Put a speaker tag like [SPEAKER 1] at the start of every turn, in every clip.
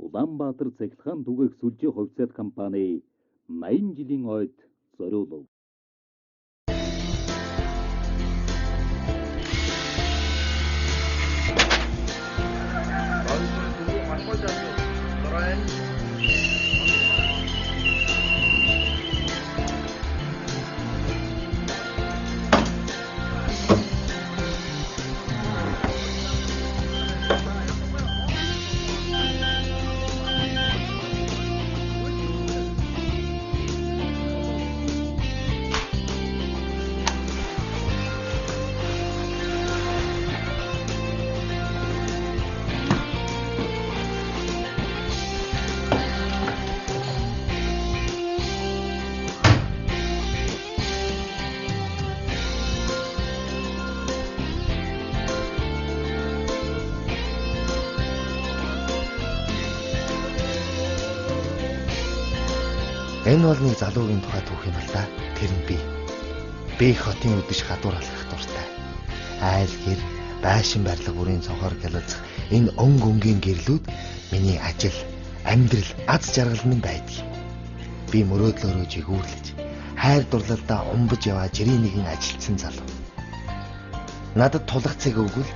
[SPEAKER 1] Улаанбаатар цахилгаан түгээх сүлжээ хувьцаат компани 80 жилийн ойд зориулав.
[SPEAKER 2] Энэ бол нэг залуугийн тухай түүх юм л да. Тэр нь би. Би хотын үдэш гадуур алхах дуртай. Айл гэр, байшин барилга бүрийн цонхоор гялалзах энэ өнгийн гэрлүүд миний ажил, амьдрал, аз жаргал минь байдаг. Би мөрөөдлөөрөө жигүүрлэж, хайр дурлалдаа умбаж яваа жирийн нэгэн ажилтсан залуу. Надад тулах цэг өгвөл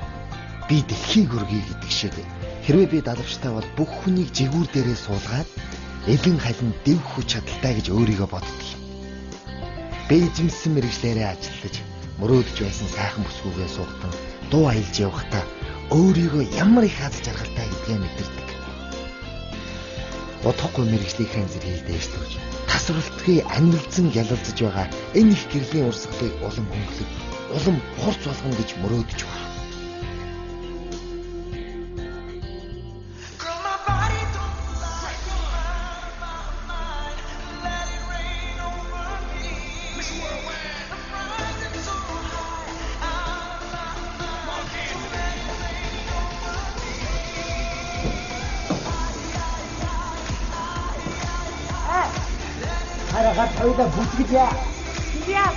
[SPEAKER 2] би дэлхийн хөргий гэдэг шиг хэрвээ би далавчтай бол бүх хүнийг жигүүр дээрээ суулгаад элен халин дэв хүч чадалтай гэж өөрийгөө боддог юм. Би эзэмсэн мэрэгчлэрээ ажиллаж, мөрөөдөж байсан сайхан бүсгүйгээ суугатан дуу аялж явахдаа өөрийгөө ямар их аз жаргалтай гэдгээ мэдэрдэг. Утгагүй мэрэгжлийнхээ зэргийг дээш төрж, тасралтгүй анилзан ялалзаж байгаа энэ их гэрлийн урсгалыг улам хөнгөлөг, улам хурц болгоно гэж мөрөөдөж байгаа.
[SPEAKER 3] Харахад хоёулаа бүтгэлээ.
[SPEAKER 4] Яа.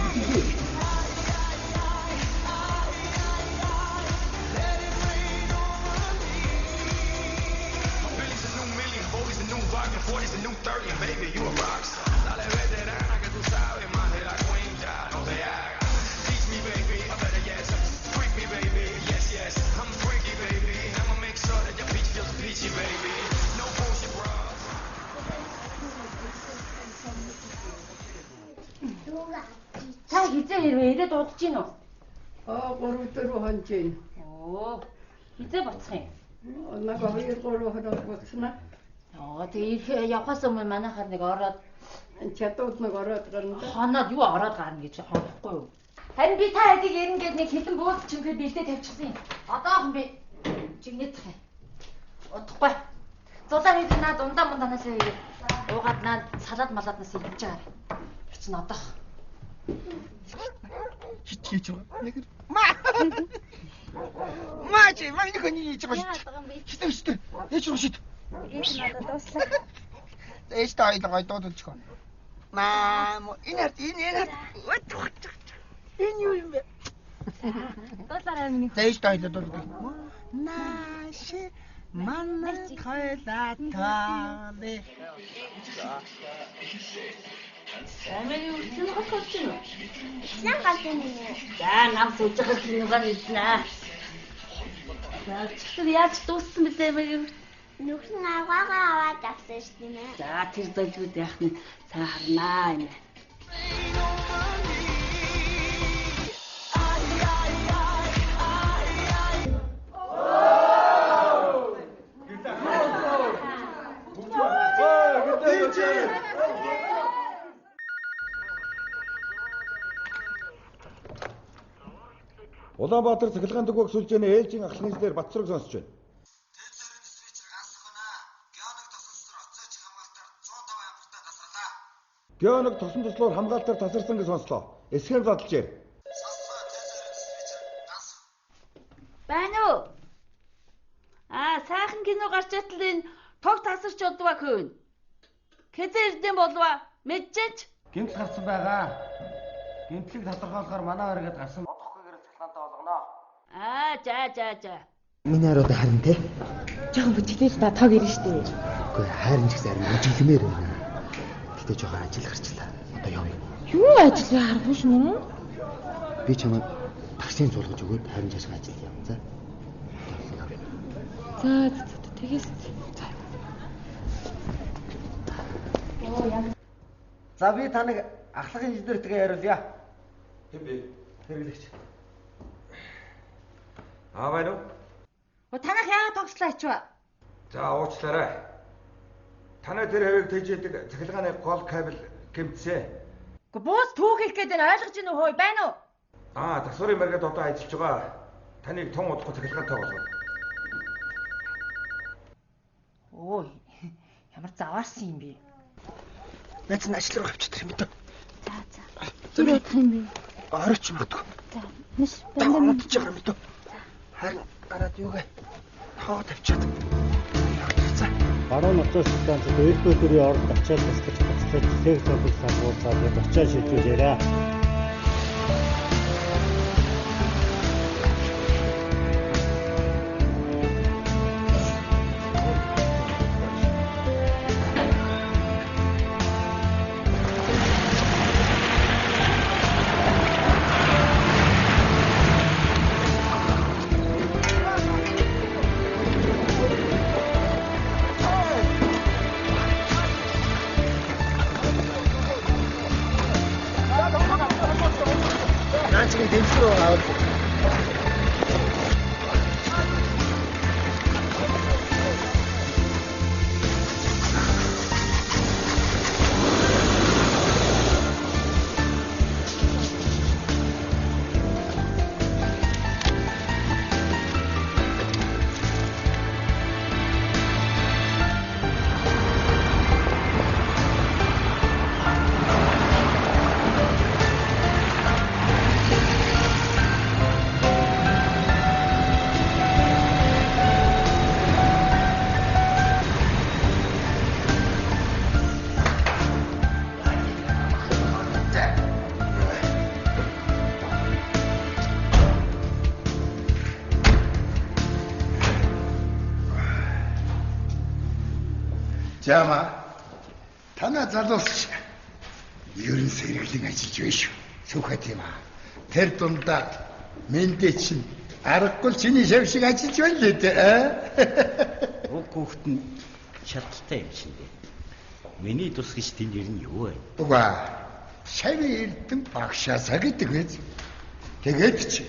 [SPEAKER 4] Та хизээ хэрвээ ирээд удаж гин үү?
[SPEAKER 5] 3-4 хон чинь.
[SPEAKER 4] Оо. Хизээ буцах юм?
[SPEAKER 5] Нэг 2-3 хоног буцна.
[SPEAKER 4] Тэгээ их явахаас өмнө манайхаар нэг ороод
[SPEAKER 5] чадууд нэг ороод гарна.
[SPEAKER 4] Хоноод юу ороод гарна гэж хоохгүй юу? Харин би та хэдийг ирнэ гэд нэг хитэн бууз чимгээр бэлдээ тавьчихсан юм. Одоохон би чигнэдэх юм. Удахгүй. Зулаа хийж наад ундаа мунданаас ирээд уугаад наад салаад малааднаас идэж байгаа. Чи надах.
[SPEAKER 3] Хич байгаа. Маач, маа энэ хүний хийж байгаа шүү. Хитэ. Яаж руу шид.
[SPEAKER 6] Ээж надад дуслаа.
[SPEAKER 3] Ээж таайлгаа дуудчихоо. Маа, энэ ард. Энэ юу юм бэ?
[SPEAKER 6] Дуулаарай миний.
[SPEAKER 3] Ээж таайлаа дууддаг. Нааши манна тойлатаале.
[SPEAKER 4] Амийн үртэн хосч юм уу?
[SPEAKER 6] Сан галтын юм.
[SPEAKER 4] За нам сүжих киногаар ирнэ. За чи яаж дууссан бэлээ мэй?
[SPEAKER 6] Нүхэн агаагаа аваад авсан шүү дээ.
[SPEAKER 4] За тэр золгууд яах нь сайн харнаа юм.
[SPEAKER 7] Улаанбаатар цахилгаан түгээх сүлжээний ээлжийн ахлын эслэр Батсүрэг сонсож байна.
[SPEAKER 8] Тэдэрийн диспетчер ганцхан геоног тосолцоор оцооч хамгаалтаар 105 ампертаа тасгалаа.
[SPEAKER 7] Геоног тосон туслуур хамгаалтаар тасарсан гэж сонслоо. Эсхэм задлжээ.
[SPEAKER 8] Сонсгоо тэдэрийн диспетчер ганцхан.
[SPEAKER 4] Байна уу? Сайхан кино гарч ятал энэ тог тасарч удваа хөөн. Хэзээ ирдэн болов? Мэдчихэж?
[SPEAKER 3] Гэмтэл гарсан байгаа. Гэмтлийг тодорхойлохоор манай өргөд гарсан.
[SPEAKER 4] За.
[SPEAKER 2] Миний хараад харин те.
[SPEAKER 6] Жохон бүтгэл та тог ирнэ шүү дээ.
[SPEAKER 2] Үгүй хайрын ч зарим үжиглэмээр байна. Гэтэ жоохон ажил гарчлаа. Одоо явъя.
[SPEAKER 4] Юу ажил вэ харахгүй шнэ?
[SPEAKER 2] Би чамд таксийн зулгаж өгөөд харин цааш ажил явна. За.
[SPEAKER 4] За тэгээс.
[SPEAKER 3] За би таныг ахлагын инженертэйгээ яриулъя.
[SPEAKER 8] Хэм бэ?
[SPEAKER 3] Хэрэглэгч.
[SPEAKER 8] Байна уу?
[SPEAKER 4] Танах яагаад тогслоо ачваа?
[SPEAKER 8] За уучлаарай. Танай тэр хэвийг тэжээдэг цахилгааны гол кабель гэмтсэ.
[SPEAKER 4] Гэхдээ буус түүхийх гэдэг нь ойлгож ийн үү хөөе байна уу?
[SPEAKER 8] Засварын мэргэд одоо ажиллаж байгаа. Таныг тун удахгүй цахилгаантай болгоно.
[SPEAKER 4] Ой. Ямар заваарсан юм бэ?
[SPEAKER 2] Найз нь ажил руу авчдаг юм даа.
[SPEAKER 6] За. Зүрх юм бэ?
[SPEAKER 2] Оройч юм бодгоо.
[SPEAKER 6] За. Мис
[SPEAKER 2] бандаа мэдж байгаа юм даа. Харин гараад юугаа хоо тавьчаад. За.
[SPEAKER 9] Баруун нутгийн станцад үйлдвэрийн орд очиад туслаж цэг цогц суулцаад очиад шийдвэрээрээ.
[SPEAKER 7] Жама танаа залуус ерөн сэргэлэн ажиллаж байна шүү. Сүхбат юм аа. Тэр дундаа мэндэ чинь аргагүй чиний шав шиг ажиллаж байна лээ дээ.
[SPEAKER 1] Уг хүүхэд нь шаттай юм шиг дээ. Миний тус гэж тэнд ирнэ юу вэ?
[SPEAKER 7] Уга шавь эрдэн багшаасаа гэдэг биз. Тэгээд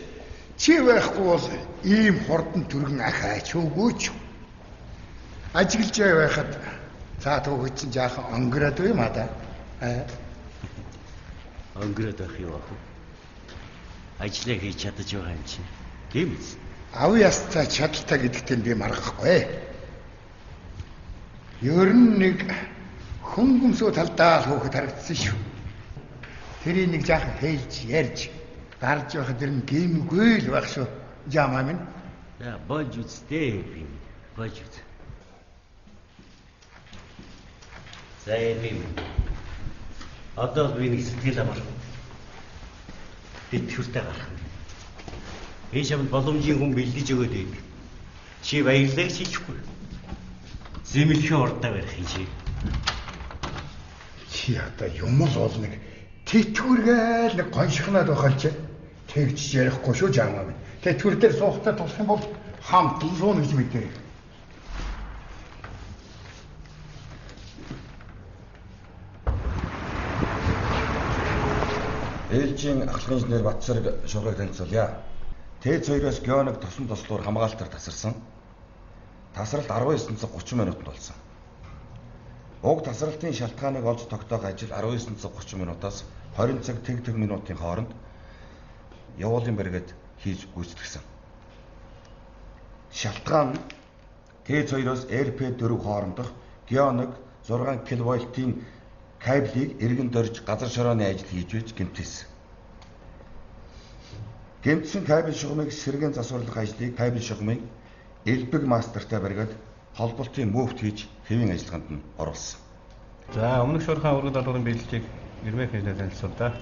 [SPEAKER 7] чи байхгүй бол ийм хурдан түргэн ахаач үгүйч. Ажиглаж байхад за түүхэд чинь жаахан онгороод юм аа да.
[SPEAKER 1] Онгороод байх юу вэ? Ажлаа хийж чадаж байгаа юм чинь. Тийм үү?
[SPEAKER 7] Ав ястаа чадaltaа гэдэгт би маргахгүй. Ер нь нэг хөнгөмсөө талдаа л хөөхд харагдсан шүү. Тэрийг нэг жаахан хэлж ярьж гарч явахад тэр нь гимгүй л байх шүү. Жамаа минь.
[SPEAKER 1] За болж үстэй би. Болж үст. За юм. Одоо би нэг сэтгэл амар. Би төртэй гарах. Би шамд боломжийн хүн бэлдэж өгөөд байв. Чи баярлалаа хийчихгүй. Зэмлэхээ урдаа барих юм чи.
[SPEAKER 7] Чи одоо юм л бол нэг тэтгэвэргээл нэг гоншихнаад байгаа ч тэгж ярихгүй шүү жамаа минь. Тэтгэвэр дээр суухтаа тусах юм бол хамт л суuna гэж мэдээ.
[SPEAKER 8] Ээлжийн ахлагын инженер Батсарг шуургыг танилцуулъя. Тэц 2-оос геоног тосон тослоор хамгаалтаар тасарсан. Тасралт 19:30 минутанд болсон. Уг тасралтын шалтгааныг олж тогтоох ажил 19:30 минутаас 20 цаг тэг минутын хооронд явуулын бэргэд хийж гүйцэтгсэн. Шалтгаан нь Тэц 2-оос RP4 хоорондох геоног 6 кВт-ийн кабелийг эргэн дорж газар шорооны ажил хийж байж гэмтээсэн. Гэмтсэн кабель шугамыг сэргээн засварлах ажлыг кабель шугамыг элбэг мастертай баригад холболтын мөвт хийж хэвийн ажиллагаанд нь оруулсан.
[SPEAKER 9] За өмнөх шуурхайн ургад алгын биелэлтийг нэрмэх хэлээ танилцуулъя.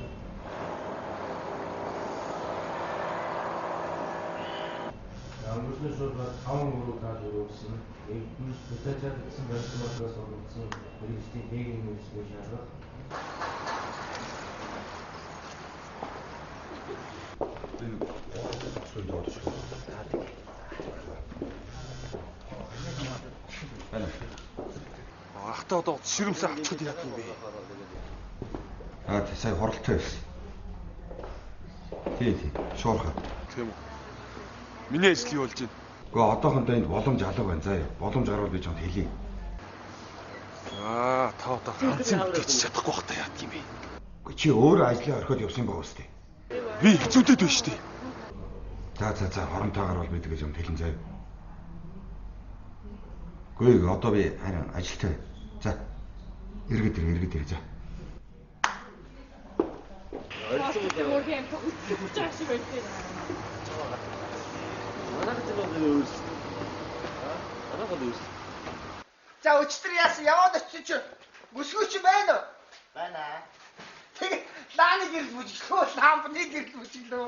[SPEAKER 3] Англи шууд 5 өрөө таад өрөөсөн. Эдгээр бүтээчээд гэсэн баримтлагаас олгосон хэрэгслийн дэгийн үйлчлэг шаарах.
[SPEAKER 10] Ахтаа одоо ширэмсээ авчихад яах юм бэ?
[SPEAKER 8] Сая хоролтой байсан. Тийм, шуурхаа.
[SPEAKER 10] Тийм үү. Миний ажил юу болж байна?
[SPEAKER 8] Гэхдээ одоохондоо энд боломж алга байна заа. Боломж гарвал би чамд хэлье.
[SPEAKER 10] Та одоо ганцын бүтээч чадахгүй бах та яа гэм бэ?
[SPEAKER 8] Гэхдээ чи өөр ажлаа орхиод явсан байгаа үстэй.
[SPEAKER 10] Би хэцүүдэд байна шүү дээ.
[SPEAKER 8] За хоронтойгоор бол бид гэж юм хэлэн заяа. Гэхдээ одоо би харин ажилтай. За. Иргэд ир за.
[SPEAKER 7] За өчтөр яасан яваад очиж чи бүсгүйч байна уу? Байна. Тэгээ лааны гэрэл бүжиглөө, лампны гэрэл бүжиглөө.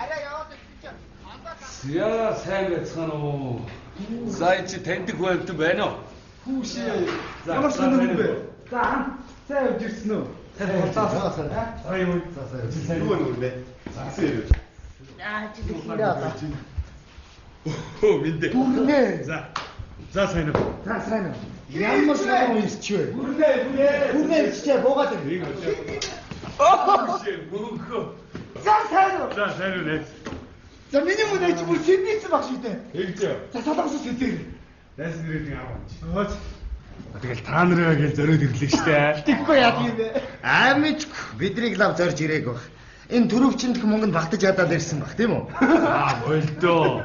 [SPEAKER 7] Арай яваад очиж чи
[SPEAKER 10] Яа сайн байцгаана уу? За чи таньдаг хүн байна уу? Хүүшээ.
[SPEAKER 7] Ямар сонирхол бэ? За явж ирсэн үү?
[SPEAKER 10] За юу?
[SPEAKER 7] Юу нөр бэ? Засаа. Чи дөрөв.
[SPEAKER 10] Оо минь.
[SPEAKER 7] Бүрнэ.
[SPEAKER 10] За сайн уу.
[SPEAKER 7] За сайн уу. Ямар сонирхол ирчихвэ? Бүрнэ ирчихээ буугаад ир.
[SPEAKER 10] Хүүшээ мөнхөө.
[SPEAKER 7] За сайн уу.
[SPEAKER 10] За сайн уу нэ.
[SPEAKER 7] За миний мөн ээж бүр сэрнийсэн баг шүү дээ.
[SPEAKER 10] Тэгжээ.
[SPEAKER 7] За солонгос сэдэр.
[SPEAKER 10] Дайс нэрийн аваач. Тэгэл та нараа гэж зориод ирлээ штэ.
[SPEAKER 7] Тэггүй яа юм бэ? Амич биднийг лав зорж ирээг баг. Энэ төрөвчөндх мөнгөнд багтаж ядаад ирсэн баг тийм үү?
[SPEAKER 10] Болдоо.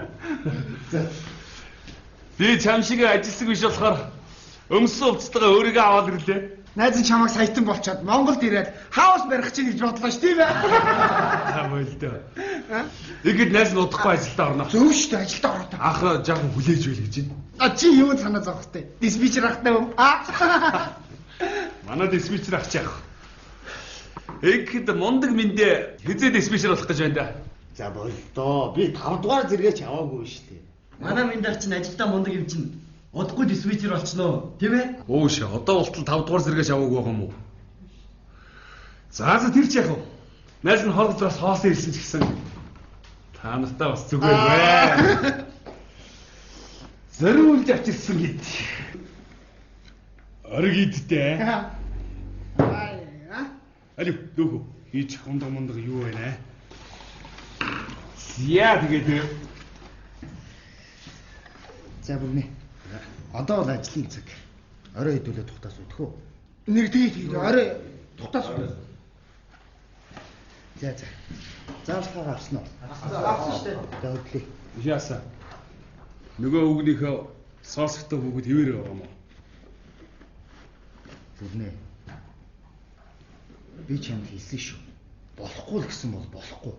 [SPEAKER 10] Би чам шиг ажилсаг биш болохоор өмсөн хувцастайгаа өөрийгөө аваад ирлээ.
[SPEAKER 7] Найз нь чамайг саятан болчоод Монголд ирээд хаус барих чинь гэж бодлоо ш тийм ээ.
[SPEAKER 10] Болдоо. Ихэд найз нь удахгүй ажилдаа орно.
[SPEAKER 7] Зөв шүү дээ ажилдаа ороод.
[SPEAKER 10] Ах жоохон хүлээж байл гэж байна.
[SPEAKER 7] Чи юу санаа зовх вэ? Диспетчер ахтай юм.
[SPEAKER 10] Манай диспетчер ах чаах. Ихэд мундаг миндээ хизээ диспетчер болох гэж байна да.
[SPEAKER 7] За болдоо. Би 5 дугаар зэрэгэч аваагүй шүү дээ.
[SPEAKER 1] Манай миндар чинь ажилдаа мундаг юм чинь удахгүй диспетчер болчихноо, тийм ээ?
[SPEAKER 10] Өөш, одоо болтол 5 дугаар зэрэгч аваагүй байгаа юм уу? За тэр ч яах вэ? Найз нь хоолгоцоос хоосон ирсэн ч гэсэн та нартай бас зүгээр бай. Зориулж авчирсан гэд. Ориг идтэй. Алив, дүүгөө. Ийч хундаг юу байна? Яа тэгээд
[SPEAKER 7] За бүгнэ. Одоо л ажлын цаг. Орой хэдүүлээ тухтаас үдэх үү? Нэр тэгээд орой тухтаас үү? За. Заавалхаа авсан уу? Авсан шүү дээ. За хөдлөе.
[SPEAKER 10] Яасан. Нөгөө үгнийхөө соосготой бүгд хэвээр байгаа юм уу?
[SPEAKER 7] Бүгнэ. Би чамд хэлсэн шүү. Болохгүй л гэсэн бол болохгүй.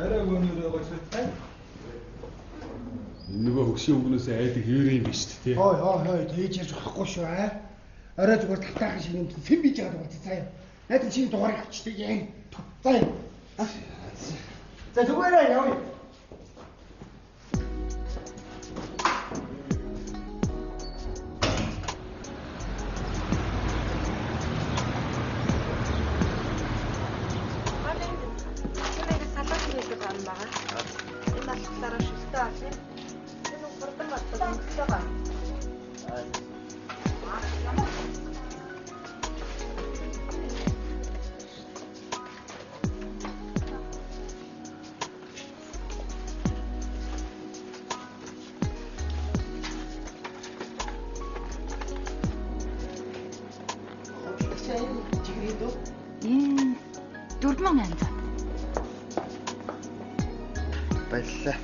[SPEAKER 10] Арай гоноор байгаа. Нөгөө хөгшин үгнөөс айдаг хэвээр юм биш үү?
[SPEAKER 7] Хой тэгж ярьж болохгүй шүү аа. Орой зүгээр тавтаахан шиг юм хэн бийж байгаа бол заяа. Найд чинь дугаарыг авчдаг юм. Заяа. За зүгээрээ явъя.
[SPEAKER 6] Энэ 4800.
[SPEAKER 2] Баярлалаа.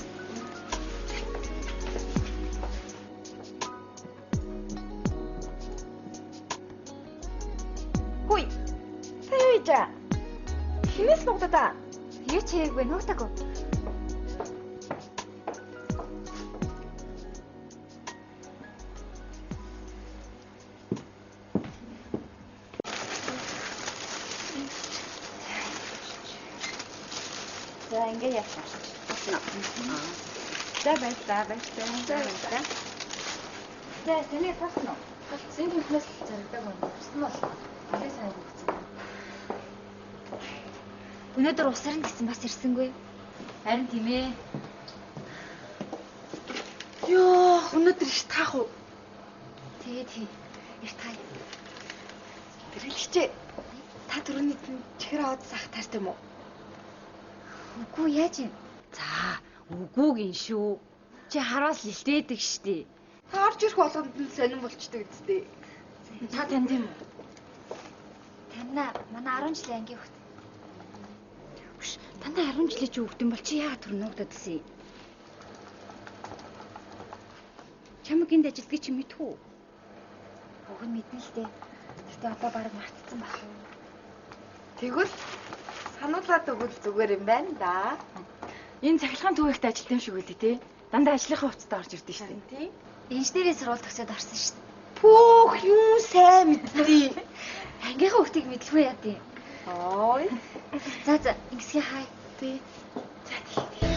[SPEAKER 4] Хүй. Саяжа. Хинээс нугдаа. Юу ч хийгээгүй нугтаагүй.
[SPEAKER 6] За ингээ яасан. За баярлалаа. За таны тасна уу? Зин хүнээс зардаг юм. Тасна бол. Алей сайн хийсэн. Өнөөдөр усрын гэсэн бас ирсэнгүй. Харин тийм ээ.
[SPEAKER 11] Ёо, өнөөдөр их таах уу?
[SPEAKER 6] Тэгээ. Иртгай.
[SPEAKER 11] Тэрэлгчээ. Та түрүүний чихэр аваад сах таартай юм уу?
[SPEAKER 6] Үгүй яаж юм?
[SPEAKER 11] За, үгүйг ин шүү.
[SPEAKER 6] Чи хараас лилдээдэг штий.
[SPEAKER 11] Та орж ирэх болгонд нь сонирн болчдөг үстэй.
[SPEAKER 6] Та танд юм уу? Танна манай 10 жилийн ангийн хөлт. Биш, тандаа 10 жилийн чи хөвгдөн бол чи яагаад төрнөгдөд гэсэн юм? Чамаг энд ажилтгийг чи мэдв үү? Уг нь мэднэ л дээ. Гэтэ одоо бараг мартсан баг.
[SPEAKER 11] Тэгвэл сануулаад өгвөл зүгээр юм байна да.
[SPEAKER 6] Энэ цахилгаан төвөгт ажилт юм шиг үлээ тий. Дандаа ажлынхаа хувцастай орж ирдэг шүү дээ.
[SPEAKER 11] Тий.
[SPEAKER 6] Инженерийн сурвалж төгсөөд орсон шүү дээ.
[SPEAKER 11] Пүүх юу сайн мэдтий.
[SPEAKER 6] Ангийнхаа хөлтийг мэдлгүй яа тий.
[SPEAKER 11] Ой.
[SPEAKER 6] За ингэсгээ хай.
[SPEAKER 11] Тий.
[SPEAKER 6] За тий.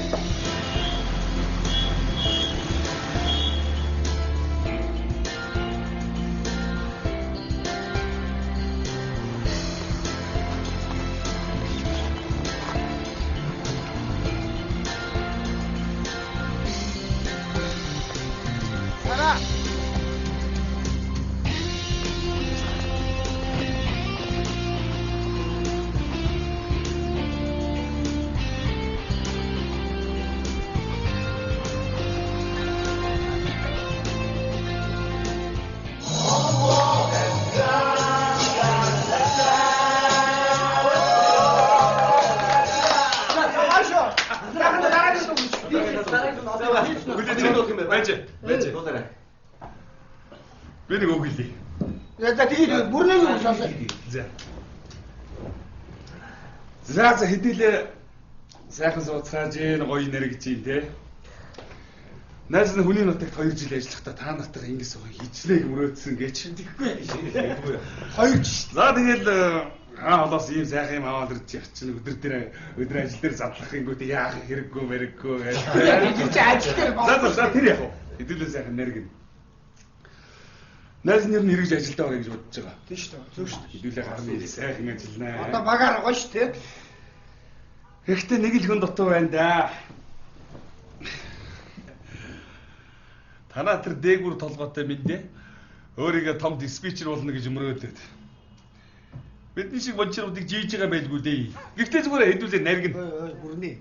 [SPEAKER 10] Би нэг үг хэлье.
[SPEAKER 7] За тэгээд бүрний үг сонсоо.
[SPEAKER 10] За хэдүүлээ сайхан сууцгааж ийн гоё нэр гэж юм те. Найз нь хүний нутагт 2 жил ажиллахдаа та нартайгаа ингэ суух хичнээн мөрөөдсөн гэж. Тэггүй яа. 2 жил. За тэгэл холоос ийм сайхан юм аваад ирж явчихна. Өдөр ажил дээр задлах ингэдэ яах хэрэггүй мэрэггүй гэж.
[SPEAKER 7] Тэр чи ажил дээр
[SPEAKER 10] боо. За тэр яах вэ? Хэдүүлээ сайхан нэргэн. Найз нь ер нь эргэж ажилдаа орё гэж бодож байгаа. Тийм шүү дээ. Зөв шүү дээ. Хэдүүлээ гарны сайхан ажилланаа.
[SPEAKER 7] Одоо багаар гоё шүү дээ.
[SPEAKER 10] Гэхдээ нэг л хүн дутуу байна да. Танаа тэр дээгүр толгойтой минь өөрийгөө том диспетчер болно гэж мөрөөдөд. Бидний шиг вончруудыг жийж байгаа байлгүй дээ. Гэхдээ зүгээр хэдүүлээ наргин.
[SPEAKER 7] Ой бүрний.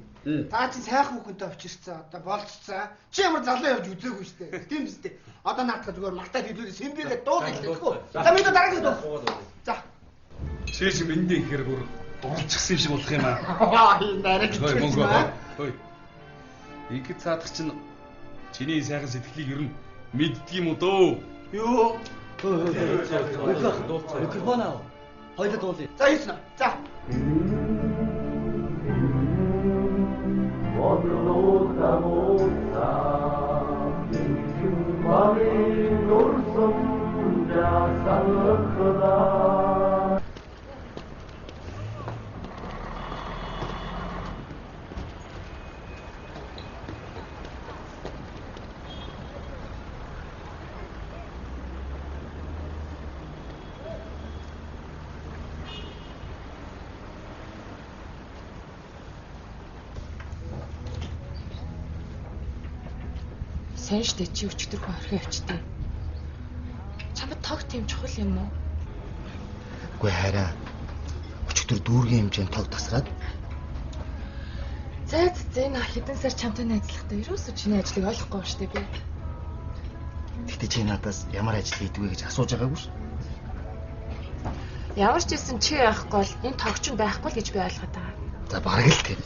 [SPEAKER 7] Та чи сайхан хүүхэнтэй очирсан. Одоо болцсон. Чи ямар залуу явж үзээгүй шүү дээ. Тийм биз дээ. Одоо наадах зүгээр магтаад хэдүүлээ сэмбэгээ дуу гэлээхгүй. За минь дараагийн дуу. За.
[SPEAKER 10] Чи чи минь ихэр бүр дурлцсан шиг болох юм аа.
[SPEAKER 7] Энэ нарийн
[SPEAKER 10] мөнгө. Хөөе. Ингээд цаадах чинь чиний сайхан сэтгэлийг ер нь мэддэг юм уу дөө?
[SPEAKER 7] Юу?
[SPEAKER 1] Микрофон аа. Хоёул дуулъя.
[SPEAKER 7] За хийсэн. За.
[SPEAKER 11] Сайн штэ чи өчтөрхөн орхин явчихдээ. Чамд тог тийм чухал юм уу?
[SPEAKER 2] Үгүй хараа. Өчтөр дүүргийн хэмжээнд тог тасраад.
[SPEAKER 11] За энэ хэдэн сар чамтай найзлахдаа ерөөсөө чиний ажлыг ойлгохгүй штэ би.
[SPEAKER 2] Тэгтээ чи надаас ямар ажил хийдэг вэ гэж асууж байгаагүй ш.
[SPEAKER 11] Ямар ч гэсэн чи яахгүй бол энэ тогч нь байхгүй л гэж би ойлгоод байгаа.
[SPEAKER 2] За бараг л тийм.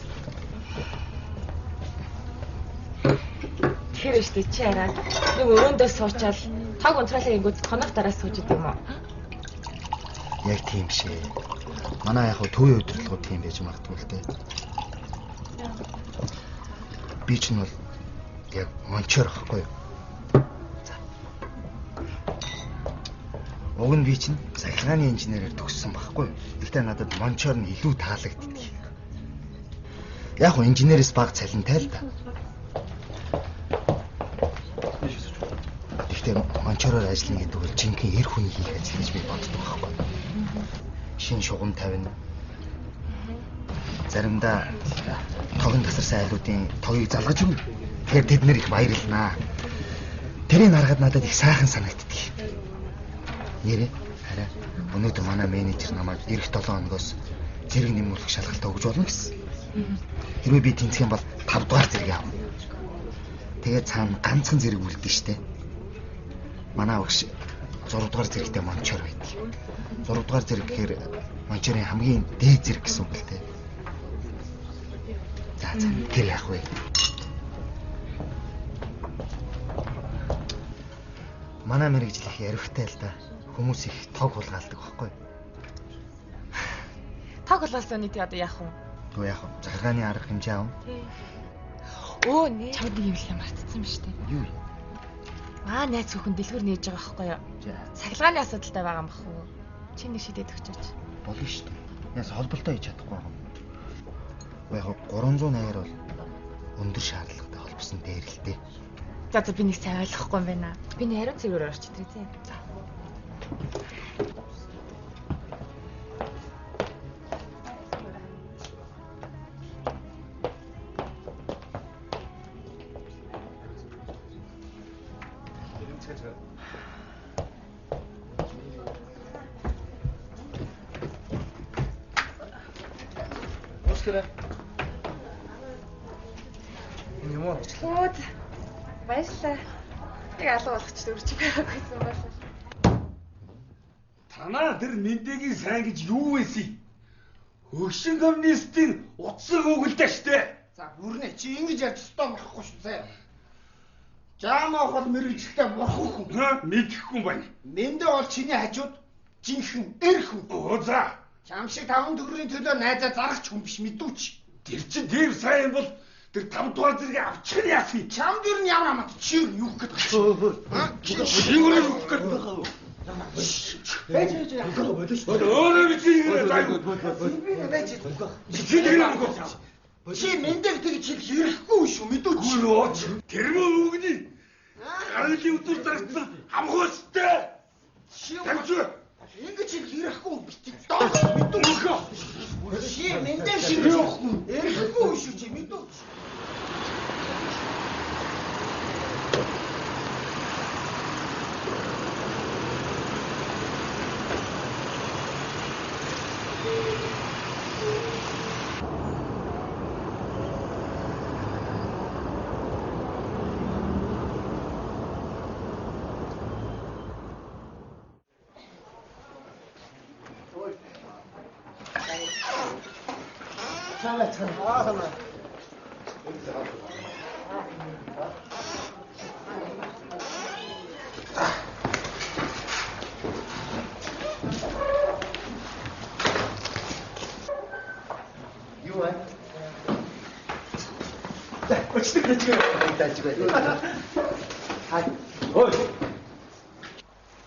[SPEAKER 11] Тэр штэ чи арай нэг өрөөндөө суучаал тог унтраалаа ингүүд хоног дараа сууж идэв юм уу?
[SPEAKER 2] Яг тийм шээ. Манай яг төвийн удирдлагууд тийм байж магадгүй л дээ. Би ч нь бол яг мончоор ахгүй юу? За. Уг нь би чинь цахилгааны инженерээр төгссөн байхгүй юу? Гэхдээ надад мончоор нь илүү таалагддаг. Яг гоо инженерээс баг цалинтай л да. Гэхдээ мончороор ажиллана гэдэг бол жинхэнэ эр хүний хийх ажил гэж би боддог байхгүй. Шин шугам тавина. Заримдаа тогон тасарсан айлуудын тогийг залгаж өгнө. Тэгэхээр тэд нэр их баярлнаа. Тэрийг харахад надад их сайхан санагддаг. Нэрээ хараа өнөөдөр манай менежер намайг эх 7 хоногоос зэрэг нэмүүлэх шалгалт өгж болно гэсэн. Хэрвээ би тэнцэх юм бол 5 дугаар зэрэг авна. Тэгээд цаана ганцхан зэрэг үлдэн штэ. Манай өгш 6 дугаар зэрэгтэй мончор байдаг. 6 дугаар зэрэг гэхээр мончорын хамгийн дээд зэрэг гэсэн үг л дээ. За тэр яах вэ? Манай мэрэгжил их ярихтай л да. Хүмүүс их тог хулгаалдаг байхгүй.
[SPEAKER 11] Тог хулгаалсан нийт одоо яах вэ?
[SPEAKER 2] Юу яах вэ? Захиргааны арга хэмжээ аав.
[SPEAKER 11] Өө нэ. Чамд нэг юм хэлээ мартсан юм шүү дээ.
[SPEAKER 2] Юу?
[SPEAKER 11] Найз хүүхэн дэлгүүр нээж байгаа байхгүй юу? Сахилгааны асуудалтай байгаа юм бах уу? Чи нэг шидэд өгчөөч.
[SPEAKER 2] Болно шүү дээ. Яс холболтоо хийж чадахгүй юм. Яг 380-аар бол өндөр шаардлагатай холбосон дээр л дээ.
[SPEAKER 11] За би нэг сайн ойлгохгүй юм байна. Би нэг хариу цэгүүр орчихдээ зэ. За. Чөлөөд баярлалаа. Нэг алга болгоч өрч байгаагүйсэн байна.
[SPEAKER 10] Танаа тэр Мэндигийн сайн гэж юу вэ? Өгшин коммунистийн утсыг өгөлдөө штэ.
[SPEAKER 7] За бүрнэ чи ингэж ярьж стом болохгүй шүү заяа. Жаамаа бол мэрэгчлээ бурхан хүн.
[SPEAKER 10] Мэдхгүй байна.
[SPEAKER 7] Мэндэ бол чиний хажууд жинхэнэ эр хүн.
[SPEAKER 10] Оо за.
[SPEAKER 7] Чам шиг 5 төгрөгийн төлөө найзаа зарах хүн биш мэдүүч.
[SPEAKER 10] Тэр чин тийм сайн бол тэр 5 дугаар зэрэг авчих нь яасан?
[SPEAKER 7] Чам дэр нь ямар амт чи юу гэж
[SPEAKER 10] чи юу гэж байна? Өөрөө би чигээр заяа.
[SPEAKER 7] Би байж
[SPEAKER 10] чигээр
[SPEAKER 7] чи Мэндэг тэгж хэрэггүй шүү мэдүүч.
[SPEAKER 10] Тэр мөн үгний. Гарын өдөр зарагдсан хамхуустай.
[SPEAKER 7] Чи ингэж хэрэггүй битээ. Доош мэдүүч. Чи Мэндэг шиг хэрэггүй шүү чи мэдүүч.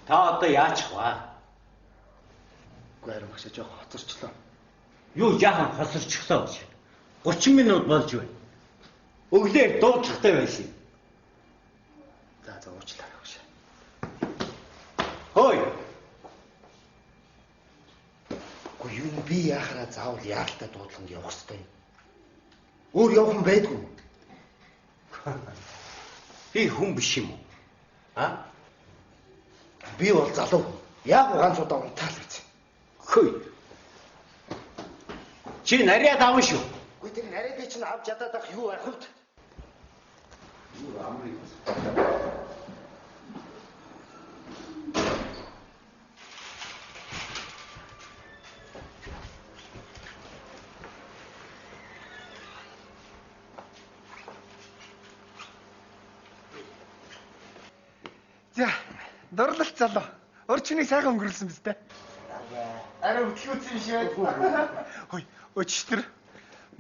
[SPEAKER 1] Та одоо яачих вэ?
[SPEAKER 2] Гүрэн багш жоох хоцорчлоо.
[SPEAKER 1] Юу жаахан хосорчихлоо гэж. 30 минут болж байна. Өглөө дуудахтай байсан.
[SPEAKER 2] За уучлаарай багш.
[SPEAKER 1] Хөөе.
[SPEAKER 2] Гү юу би яхараа заавал яалтаа дуудланд явах хэрэгтэй. Өөр явах юм байдгүй.
[SPEAKER 1] Би хүн биш юм уу?
[SPEAKER 2] Би бол залуу. Яг ганц удаа унтаал гэж.
[SPEAKER 1] Хөөе. Чи нарийн даван шүү.
[SPEAKER 2] Гүй тэр нарийн чинь авч ядаад ах юу байх вэ? Юу амрыг.
[SPEAKER 7] За, дурлалт залуу. Орчныг сайхан өнгөрүүлсэн биз дээ. Арай өтгөөцсөн шээ. Хөөе, өчтөр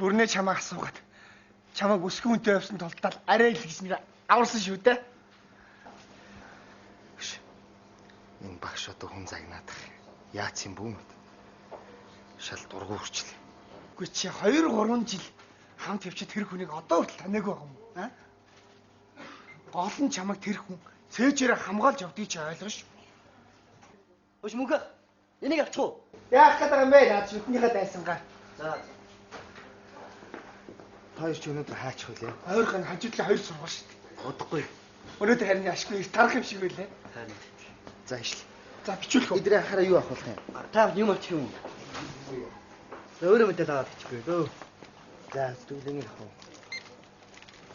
[SPEAKER 7] бүрнээ чамаа асуугаад чамааг өсгөн үнтэй явсан толтал арай л гэж нэр аварсан шүү дээ.
[SPEAKER 2] Энэ багш одоо хүн загнаадах. Яац юм бүү мэд. Шал дургуй хүрчлээ.
[SPEAKER 7] Үгүй чи 2-3 жил хамт явчиад тэр хүнийг одоо хүртэл танаагүй байгаа юм уу? Аа? Гол нь чамайг тэр хүн цээжээрээ хамгаалж явдгийг чи ойлгош.
[SPEAKER 12] Өш мөнхө. Энийг авчих уу?
[SPEAKER 7] Яах гээд байгаа юм бэ? Наад шүтнийхээ дайсангаа.
[SPEAKER 12] За.
[SPEAKER 2] Хоёр ч өнөөдөр хаачих үлээ.
[SPEAKER 7] Ойрхон хажуудлаа хоёр сургал шүү дээ.
[SPEAKER 12] Удахгүй.
[SPEAKER 7] Өнөөдөр харин ашгүй их тарах юм шиг байлаа.
[SPEAKER 2] За ишл.
[SPEAKER 7] За бичүүлэх үү?
[SPEAKER 2] Эдрээ хараа юу авах юм?
[SPEAKER 12] Та юм авчих юм уу? Өөрөө мэдээд аваад ичихгүй гөө.
[SPEAKER 2] За зүглэн их уу.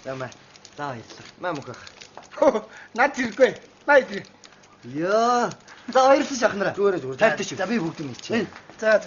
[SPEAKER 2] За маа.
[SPEAKER 12] За баярлалаа.
[SPEAKER 2] Маа мөхөх.
[SPEAKER 7] Наад зэрэггүй. Наа идрээ.
[SPEAKER 12] Яа. За баярлалаа шахнараа.
[SPEAKER 2] Зүгээр.
[SPEAKER 12] Тайлтай шүү.
[SPEAKER 2] За би бүгд юм ичээ.
[SPEAKER 7] За.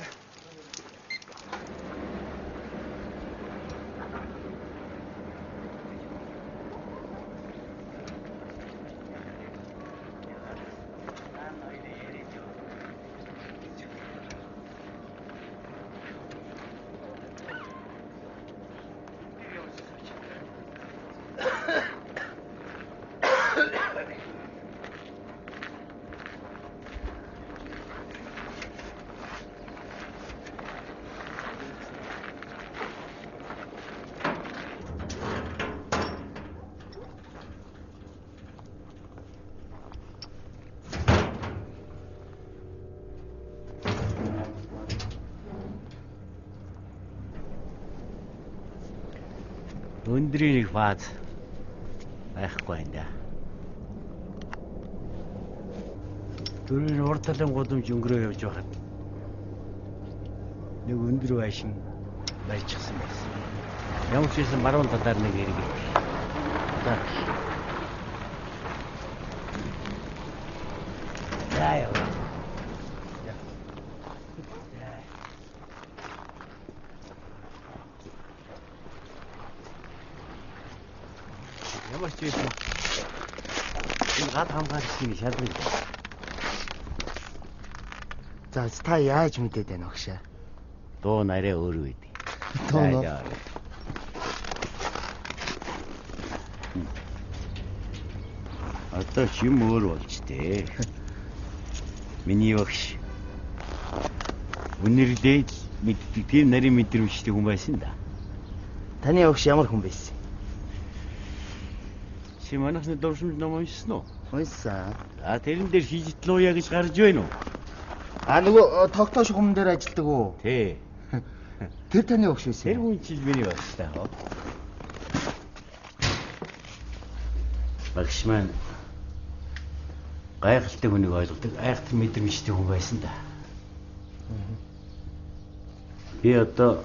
[SPEAKER 1] Өндрийн нэг фаз байхгүй энэ. Дөрөв урд талын гудамж өнгөрөө явж байхад нэг өндөр байшин барьчихсан байсан. Ямар ч юм баруун талаар нэг хэрэг. За. Яа. Ямар ч юм. Энэ гад хамгаалагчийн шалгал.
[SPEAKER 2] За та яаж мэдээд байна огшаа?
[SPEAKER 1] Дуу нарийн өөр үед.
[SPEAKER 2] Дуу.
[SPEAKER 1] Одоо ч юм өөр болж тээ. Миний багш. Үнэрлээд мэддэг тийм нарийн мэдрэмжтэй хүн байсан да.
[SPEAKER 2] Таны огш ямар хүн байсан?
[SPEAKER 1] Чи манайхны дурсамж ном уншсан уу?
[SPEAKER 2] Уншсан.
[SPEAKER 1] А тэрэн дээр шийдэл уу гэж гарч байна уу?
[SPEAKER 2] А нөгөө тогтоош хүмн дээр ажилладаг уу?
[SPEAKER 1] Тий.
[SPEAKER 2] Тэр таны огш байсан.
[SPEAKER 1] Тэр хүн чинь миний багштай хоо. Багш маань гайхалтай хүнийг ойлгодог, айхтар мэдрэмжтэй хүн байсан да. Би одоо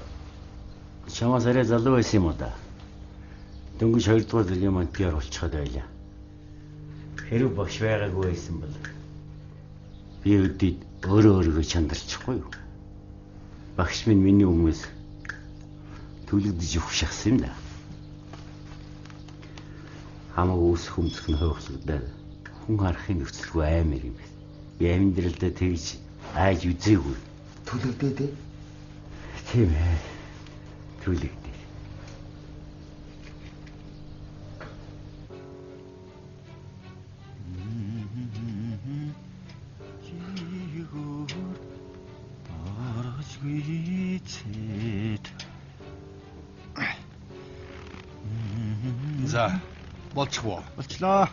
[SPEAKER 1] чамаас арай залуу байсан юм уу да? Дөнгөж 2 дугаар жилийн мантиар болчиход байлаа. Хэрэг багш байгаагүй байсан бол би өдөрт өөрийгөө чандарчихгүй юу? Багш минь миний өмнөөс түлэгдэж өгөх шахс юм да. Хамаг үүсэх өмсөх нь хойхлогдоод хүн харахын нөхцөлгүй аймаг юм байна. Би амьдралдаа тэгж айж үзээгүй.
[SPEAKER 2] Түлэгдээд ээ?
[SPEAKER 1] Тийм ээ. Түлэгдээ.
[SPEAKER 13] За, болчихвоо.
[SPEAKER 2] Болчлоо.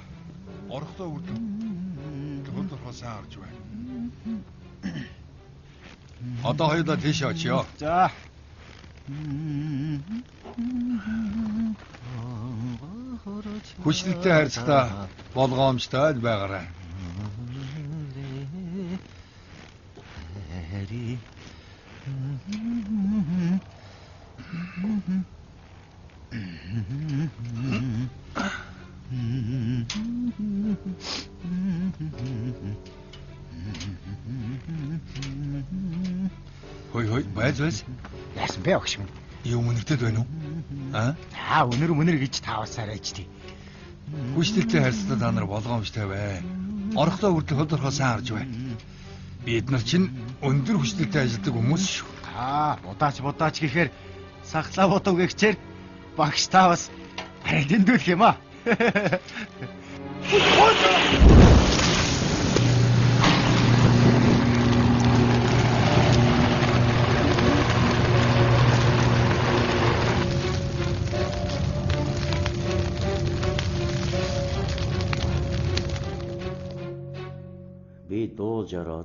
[SPEAKER 13] Орхлоо үрдэн. Төгөлдөрхөө сайн харж байна. Одоо хоёулаа тийшээ очиё.
[SPEAKER 2] За.
[SPEAKER 13] Хүчлэлтэй харилцагтаа болгоомжтой байгаарай. Хой байж.
[SPEAKER 7] Яасан бэ огш минь?
[SPEAKER 13] Юу мөнөрдөд байна уу?
[SPEAKER 7] Өнөр гэж таавсаар ээж тий.
[SPEAKER 13] Хүчлэлтэй харилцагтаа та нар болгоомжтой бай. Орхлоо үрдэл хөдөлгөөн сайн харж бай. Бид нар чинь өндөр хүчлэлтэй ажилладаг хүмүүс шүү.
[SPEAKER 2] Будаач гэхээр сахлаа бодов гэгчээр багш та бас арай дэндүүлэх юм аа.
[SPEAKER 1] Би дуу жаргал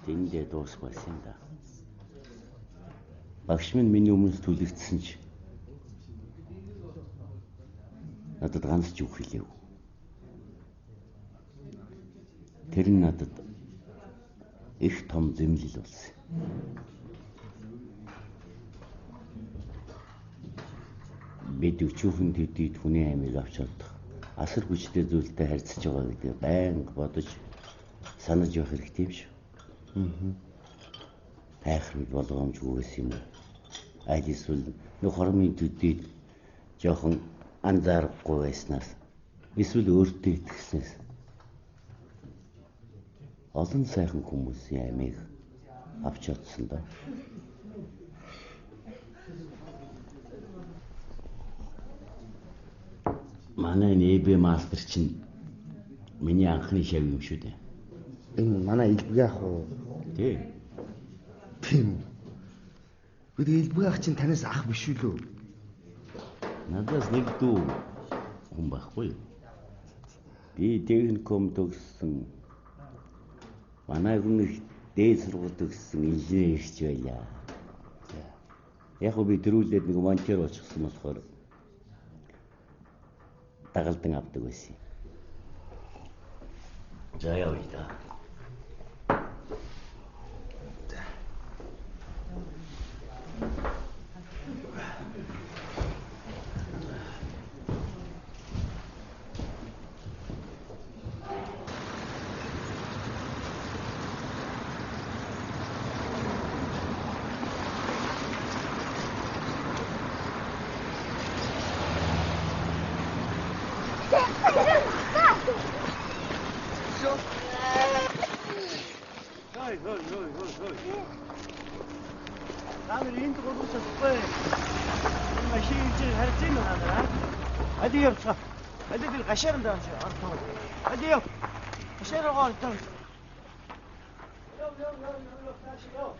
[SPEAKER 1] тэндээ дуусгасан юм да. Багш минь миний өмнөс түлэгдсэн ч надад ганц ч үг хэлээв. Тэр нь надад их том зэмлэл болсон. Бид өчүүхэн төдийд хүний амийг авч чадах асар хүчтэй зүйлтэй харьцаж байгаа гэдэг байнга бодож санаж явах хэрэгтэй юм шүү. Айхрыг болгоомжгүй байсан юм уу? Аль эсвэл нөх хормын төдийд жоохон анзаарахгүй байснаас эсвэл өөртөө итгэснээс олон сайхан хүмүүсийн амийг авч чадсан да. Манай небе мастер чинь миний анхны шав юм шүү дээ.
[SPEAKER 2] Энэ манай Илбэг ах уу? Тийм. Бид Илбэг ах чинь танаас ах биш үү?
[SPEAKER 1] Надаас нэг дүү хүн байхгүй юу? Би техникум төгссөн. Манай хүн их дээд сургууль төгссөн инженер ирч байлаа. Яг би төрүүлээд нэг монтер болчихсон болохоор дагалдан авдаг байсан. За явъя да.
[SPEAKER 9] Намын энд гурвсахгүй. Машин чи харж байна уу надаа? Хadi явцгаа. Хadi би гашаан даа чи ортоо. Хadi яв. Гашаар гоо ортоо. Яв тааш яв.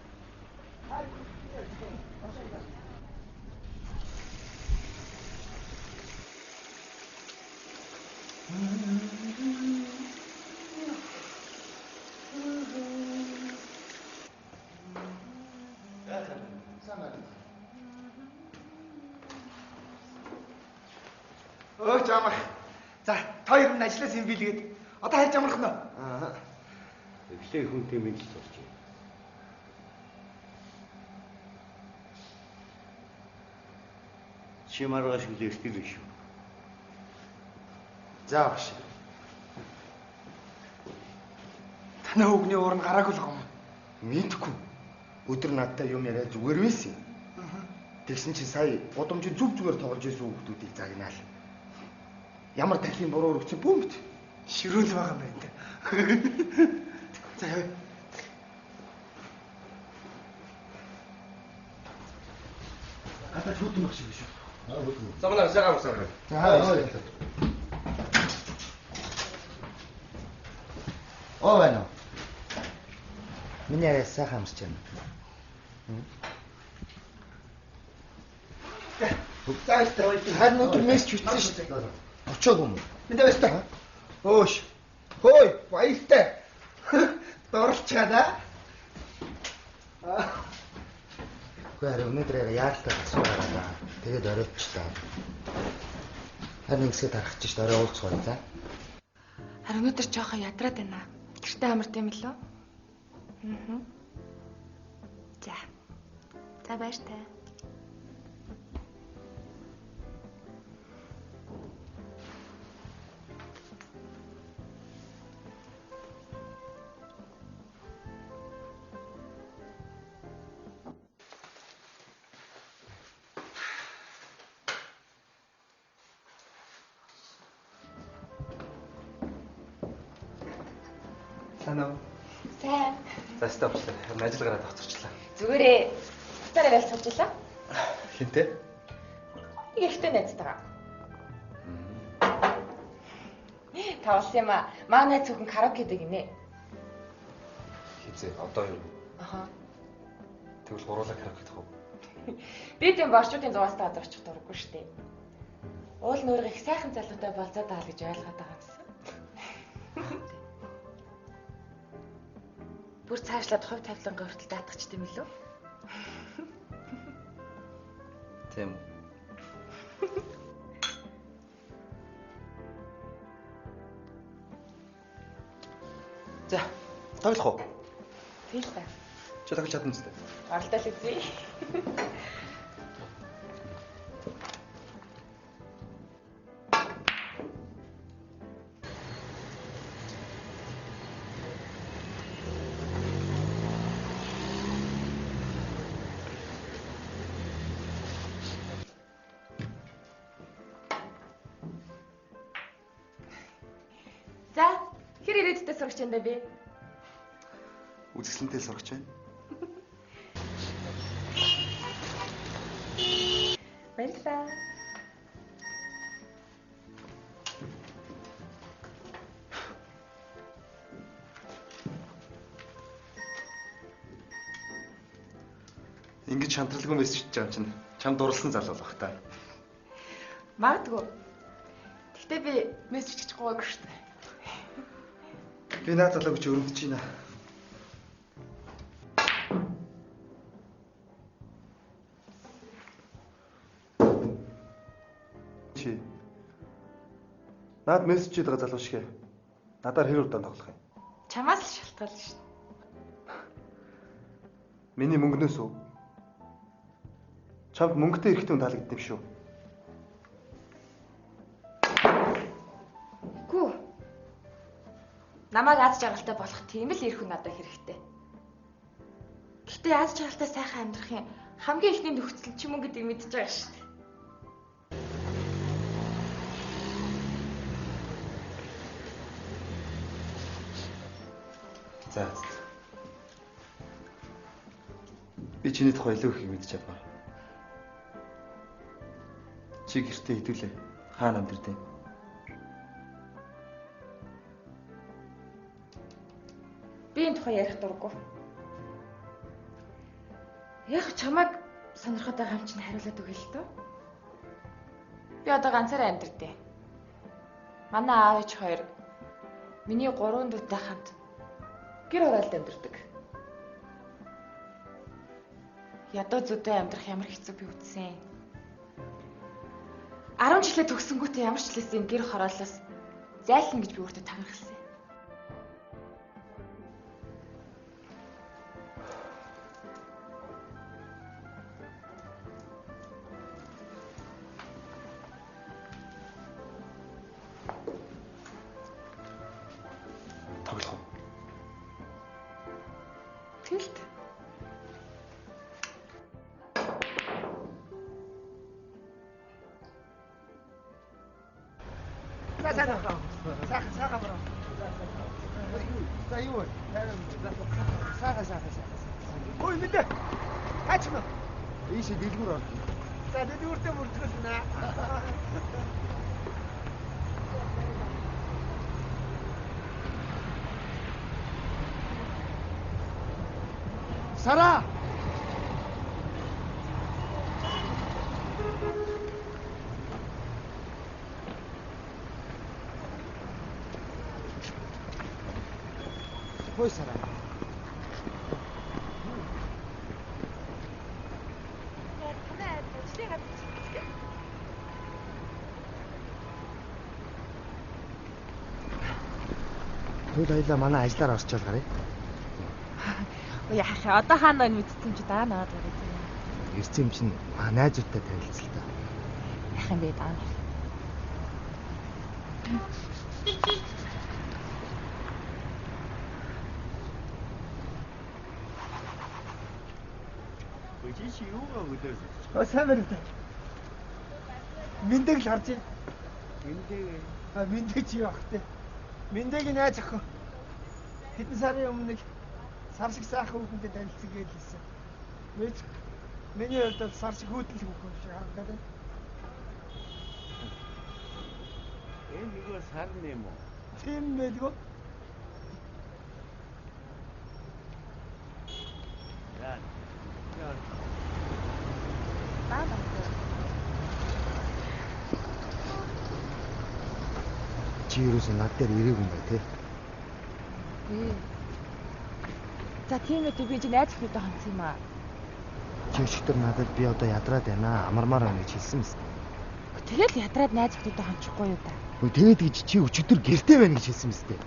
[SPEAKER 2] Өө жамах. За, та хоёр нь ажилласан юм билгээд. Одоо хайж амрах нь.
[SPEAKER 1] Эхлээ хүнтэй мэдж сурч. Чи маргааш үлээстэй биш үү?
[SPEAKER 2] За багш. Танай өгний уурн гараагүй л гом. Мэдхгүй. Өдөр надтай юм яриа зүгээр байсан. Тэгсэн чинь сая гудамжийн зүгээр тоглож байсан хүмүүсийг загнаал. Ямар дахин буруу өргөцсөн бүүмт. Ширүүл байгаа юм байна. За яа. Ата шүтэн багш биш үү?
[SPEAKER 10] Замнаа сайхан усаа.
[SPEAKER 2] За. Оо байна. Миний арай сайхан амсч байна. Бүгдээ харин өдөр мессеж бичсэн шүү дээ. Очоогүй юм. Мэдээ байс та. Өөш. Хөөе, баяртай. Дорлцгаа да. Гэхдээ өнөөдөр яалтаа асуураа. Тэгээд оройтчлаа. Харин ингэсээ тарах чинь орой уулзгаа за.
[SPEAKER 11] Харин өнөөдөр жоохон ядраад байна. Гэртээ амарт юм лөө? За. За баяртай.
[SPEAKER 2] Санаа.
[SPEAKER 11] Сайн.
[SPEAKER 2] За стопчлаа. Ажил гараад авчирчлаа.
[SPEAKER 11] Зүгээрээ цаараа л суучлаа.
[SPEAKER 2] Хинтээ?
[SPEAKER 11] Ихтэй найзтайгаа. Тавс юм аа. Манай зөвхөн караокедэг гинэ.
[SPEAKER 2] Хизээ одоо юу?
[SPEAKER 11] Аха.
[SPEAKER 2] Тэгвэл гуруулаа караокедах уу?
[SPEAKER 11] Би тийм борчуудын зугаас таад очих дурггүй шүү дээ. Уул нуурыг их сайхан залуутай болцоод байгаа гэж ойлгоод байгаа юмсан. Бүр цаашлаад хувь тавилангаа хүртэл даатгачд юм илүү.
[SPEAKER 12] Тийм. За, тоглох уу?
[SPEAKER 11] Тийм л та.
[SPEAKER 12] Чи тоглож чадна зү?
[SPEAKER 11] Оролдол үзье. За, хэр ирээдүйдээ сурагч юм бэ би?
[SPEAKER 12] Үзэсгэлэнтэй сурагч байна.
[SPEAKER 11] Баярлалаа.
[SPEAKER 12] Ингэж шантралгүй мессеж хийж байгаа чинь чамд дурлсан залуу байх та.
[SPEAKER 11] Магадгүй. Гэхдээ би мессеж хийж гоогүй шүү дээ.
[SPEAKER 12] Би наад залуу гэж өрөмдөж байна. Чи наад мессеж хийж байгаа залуу шиг надаар хэр удаан тоглох юм?
[SPEAKER 11] Чамаас л шалтгаална шүү дээ.
[SPEAKER 12] Миний мөнгнөөс үү? Чамд мөнгөтэй эрэхтэн таалагдсан юм шүү.
[SPEAKER 11] Гүү. Намайг аз жаргалтай болох тийм л эрх хүн надад хэрэгтэй. Гэхдээ аз жаргалтай сайхан амьдрахын хамгийн ихний нөхцөл ч юм уу гэдгийг мэдчихэж байгаа шүү дээ.
[SPEAKER 12] За. Би чиний тухай илүү их мэдэж чадмаар. Чи гэртээ хэдүүлээ. Хаана амьдардаг?
[SPEAKER 11] Би энэ тухай ярих дурггүй. Яг чамайг сонирхоод байгаа юм чинь хариулаад өгье л дөө. Би одоо ганцаараа амьдардаг. Манай аав ээж хоёр миний 3 дүүтэй хамт гэр оролт амьдардаг. Ядуу зүдээ амьдрах ямар хэцүү би үзсэн. 10 жилээ төгсөнгүүтээ ямар ч хэлсэн гэр хороолоос зайлна гэж би өөртөө танархсан.
[SPEAKER 12] Тоглох уу?
[SPEAKER 11] Тэлт.
[SPEAKER 9] Саха бро. За юу вэ? Саха. Ой мэдээ. Хачна. Ийшээ дэлгүүр орно. За дэлгүүртээ мөрдгөлнэ. Сара. Ой Сара.
[SPEAKER 2] Түл аялаа манай ажлаар орчоол гарыг.
[SPEAKER 11] Ой яах одоо хаана байна мэдсэн чи дараа наваад байгаа юм.
[SPEAKER 2] Ирсэн юм чинь найзуудтай танилцлаа.
[SPEAKER 11] Яах юм бэ даа.
[SPEAKER 9] Чи юугаа өдөөс? Сайн байна уу? Мэндийг л харж байна. Мэндээ. Мэндээ чи явах те. Мэндийг найз охин. Хэдэн сарын өмнө сар шиг сайхан хүүхэнтэй танилцсан гэж хэлсэн. Мэд миний хувьд бол сар шиг хүүтэл хүүхэн шиг харагдаад байна. Энэ нөгөө сар нэм үү? Тийм мэдгүй. Яа.
[SPEAKER 2] чи юусэн над дээр ирээгүй юм бай тээ.
[SPEAKER 11] За тийм үү би чи найз охинтой хандсан юм аа.
[SPEAKER 2] Чи өчигдөр надад би одоо ядраад байна амармаар байна гэж хэлсэн мэт.
[SPEAKER 11] Тэгэл ядраад найз охинтой хандчихгүй юу да.
[SPEAKER 2] Тэгээд гэж чи өчигдөр гэртээ байна гэж хэлсэн мэт.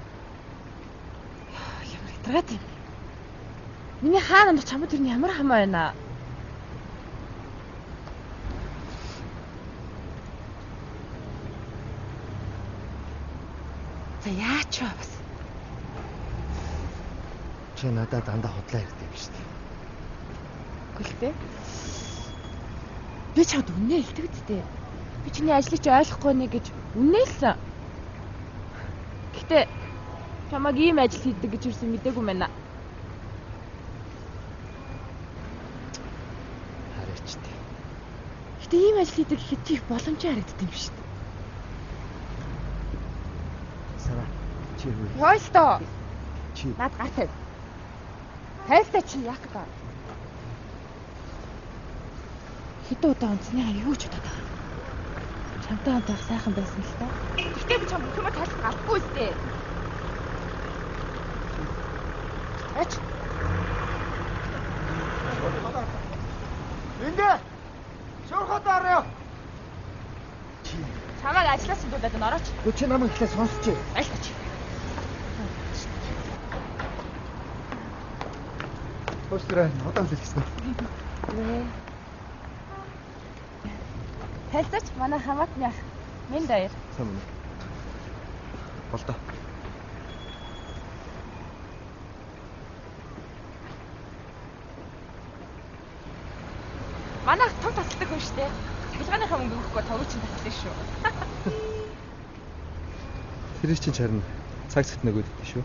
[SPEAKER 11] Ямар ядраад юм. Миний хаана нөх чамд тэрний ямар хамаа байна. За яач вэ бас.
[SPEAKER 2] Чи надад дандаа худлаа ярьдаг юм шүү дээ.
[SPEAKER 11] Үгүй ээ. Би чамд үнэ хэлдэг үстэй. Би чиний ажлыг чи ойлгохгүй нэ гэж үнэ хэлсэн. Гэхдээ чамаг ийм ажил хийдэг гэж юусэн мэдээгүй байна.
[SPEAKER 2] Хараач дээ.
[SPEAKER 11] Гэтэ ийм ажил хийдэг гэхэд чи их боломжтой харагддаг юм шүү дээ.
[SPEAKER 2] Сара чи юу?
[SPEAKER 11] Хойлтоо.
[SPEAKER 2] Чи
[SPEAKER 11] над гартав. Хайлтаа чи яг та. Хэдэн удаа онцныхаа юу ч удаа. Чамтай хамтах сайхан байсан л та. Гэхдээ би чам бүх юм тайлах галахгүй үстэй. Ач.
[SPEAKER 9] Эндэ. Шуурхад арай.
[SPEAKER 11] Чамайг ажлаас дуудаад орооч.
[SPEAKER 2] Гү чи намайг ихлэ сонсч.
[SPEAKER 11] Айлтаач.
[SPEAKER 2] Өстрэ удаан хэлсэн.
[SPEAKER 11] Хайлтаач манай хамаатны ах. Минь даяар.
[SPEAKER 2] Сайн байна. Болдоо.
[SPEAKER 11] Манай том тасалдаг хүн штэ. Цахилгааныхаа мөнгө өгөхгүй товч чинь таслаа шүү.
[SPEAKER 14] Тэр чинь харин цаг цагт нөгөөддөг шүү.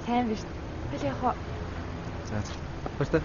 [SPEAKER 11] Сайн биш. Тэгэл яг
[SPEAKER 14] За. Баярлалаа.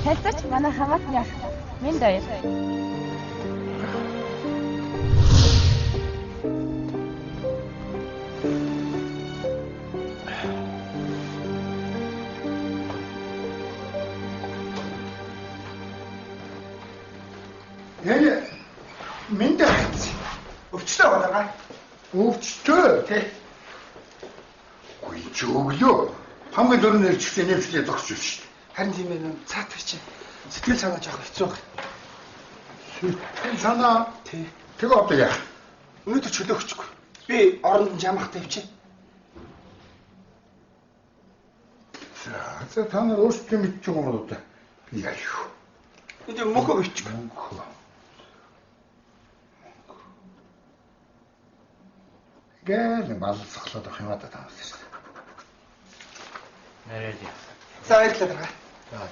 [SPEAKER 11] Хайлтаач манай хамаатны ах. Минь даяар.
[SPEAKER 7] Нэ минь даяар. Өвчтөө болоо. Өвчтөө. Тэ. Гүй ч өглөө. Хамгийн дөрөв нэрчтэй нэмшлээ зогсож шүү дээ.
[SPEAKER 9] Харин тийм ээ цаатар чи сэтгэл санаа жоох хэцүү байна.
[SPEAKER 7] Сэтгэл санаа
[SPEAKER 9] тий.
[SPEAKER 7] Тэгээ одоо яах?
[SPEAKER 9] Өнөөдөр чөлөө өгчихгүй. Би оронд жамах тавьчих.
[SPEAKER 7] За та нар өөрсдөө мэдчих юм уу да? Би яах вэ?
[SPEAKER 9] Энд мөхөө бичих.
[SPEAKER 7] Мөхөө. Гэл балцахлаад авах юм да та нар.
[SPEAKER 1] Нарай.
[SPEAKER 9] За баярлалаа.
[SPEAKER 7] За.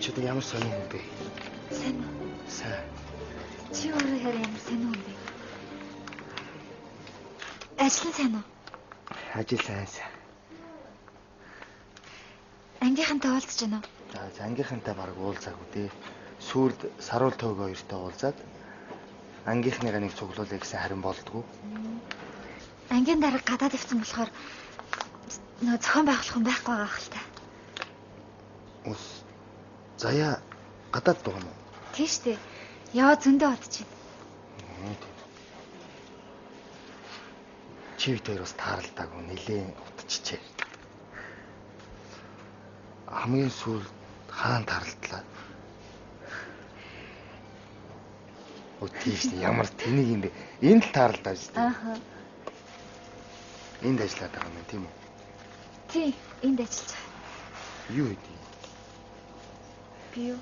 [SPEAKER 2] ч одоо ямар сонир юм бэ?
[SPEAKER 6] Сайн уу?
[SPEAKER 2] Сайн.
[SPEAKER 6] Чи өөрөө харин ямар сайн уу бэ? Ажил сайн уу?
[SPEAKER 2] Ажил сайн.
[SPEAKER 6] Ангийнхантай уулзж байна уу?
[SPEAKER 2] За ангийнхантай баг уулзаагүй дээ. Сүүлд саруул төөгөө хоёртой уулзаад ангийнхныгаа нэг цуглуулъя гэсэн харин болдгоо.
[SPEAKER 6] Ангийн дарга гадаад ивцэн болохоор нөө зохион байгуулах юм байхгүй байгаа хэл та.
[SPEAKER 2] Ус заяа гадаад байгаа юм уу?
[SPEAKER 6] Тийм шүү дээ. Яа зөндөө бодож байна.
[SPEAKER 2] Чи бид хоёр бас тааралдаагүй нэлээд утчихжээ. Хамгийн сүүл хаан тааралдлаа. Үтийш ямар тэнийг юм бэ? Энд л тааралдаа шүү дээ.
[SPEAKER 6] Ааха.
[SPEAKER 2] Энд ажиллаад байгаа юм тийм үү?
[SPEAKER 6] Тий, энд ажиллаж байгаа.
[SPEAKER 2] Юу хийдэг?
[SPEAKER 6] Би юу?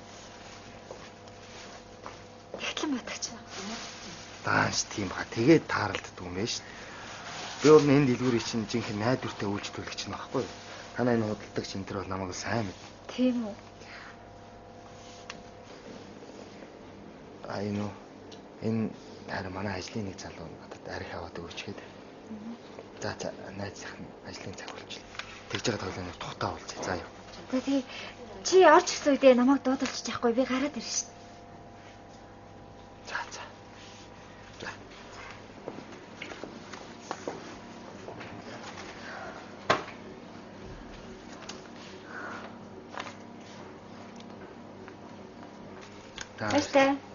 [SPEAKER 6] Хэтлэн бодогч.
[SPEAKER 2] Даанч тийм ба. Тэгээд тааралддаг юм байна шүү дээ. Би бол энэ дэлгүүрийн чинь жинхэнэ найдвартай үйлчлүүлэгч нь багхгүй юу? Танай энэ худалдаг шинтер бол намайг сайн мэд.
[SPEAKER 6] Тийм үү?
[SPEAKER 2] Энэ харин манай ажлын нэг залуу надад арх аваад өгөөч гээд. За найз захын ажлын цаг болчихлоо. Тэгж байгаа тоглоомыг тухтаа уулзъя. За юу.
[SPEAKER 6] За тэгээ чи орч ирсэн үедээ намайг дуудалж яахгүй би гараад ирнэ шин.
[SPEAKER 2] За.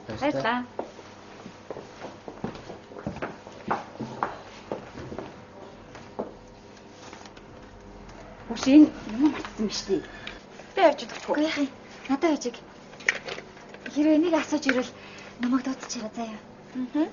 [SPEAKER 6] Баярлалаа.
[SPEAKER 5] Үгүй юм мартсан биш үү?
[SPEAKER 11] Тэ явж идэх.
[SPEAKER 6] Үгүй яах юм. Надад хажиг. Хэрвээ энийг асууж ирвэл намайг дуудаж байгаа заяа.
[SPEAKER 11] Аа.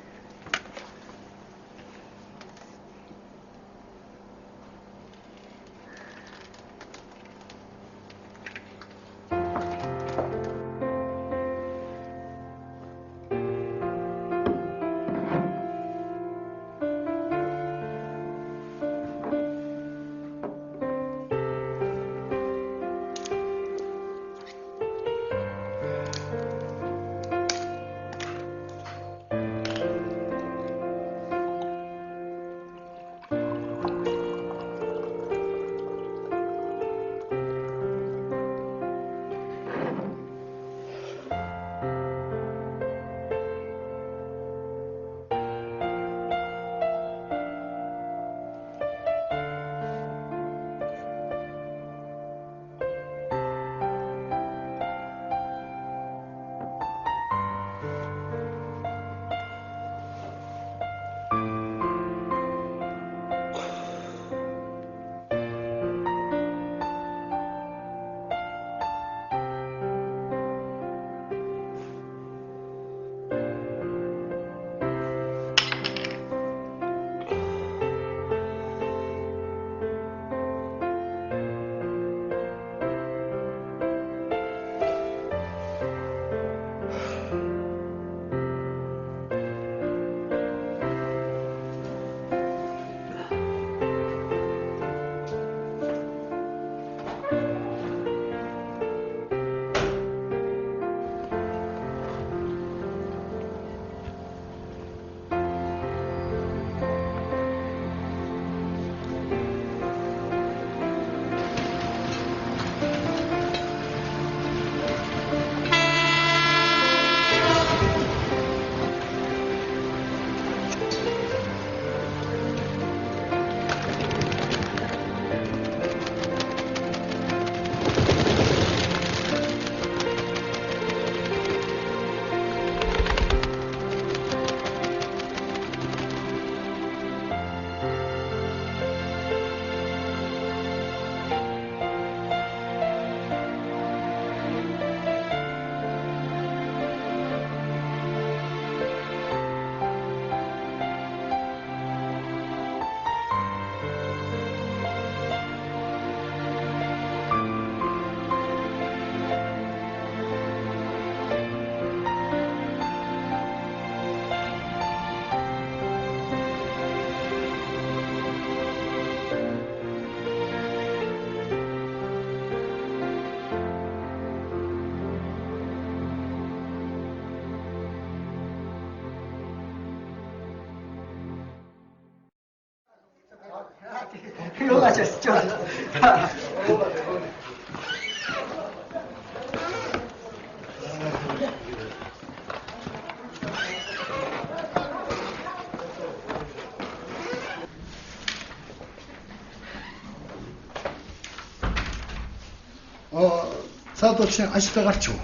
[SPEAKER 7] Цаадууч ажилдаа гарч юу?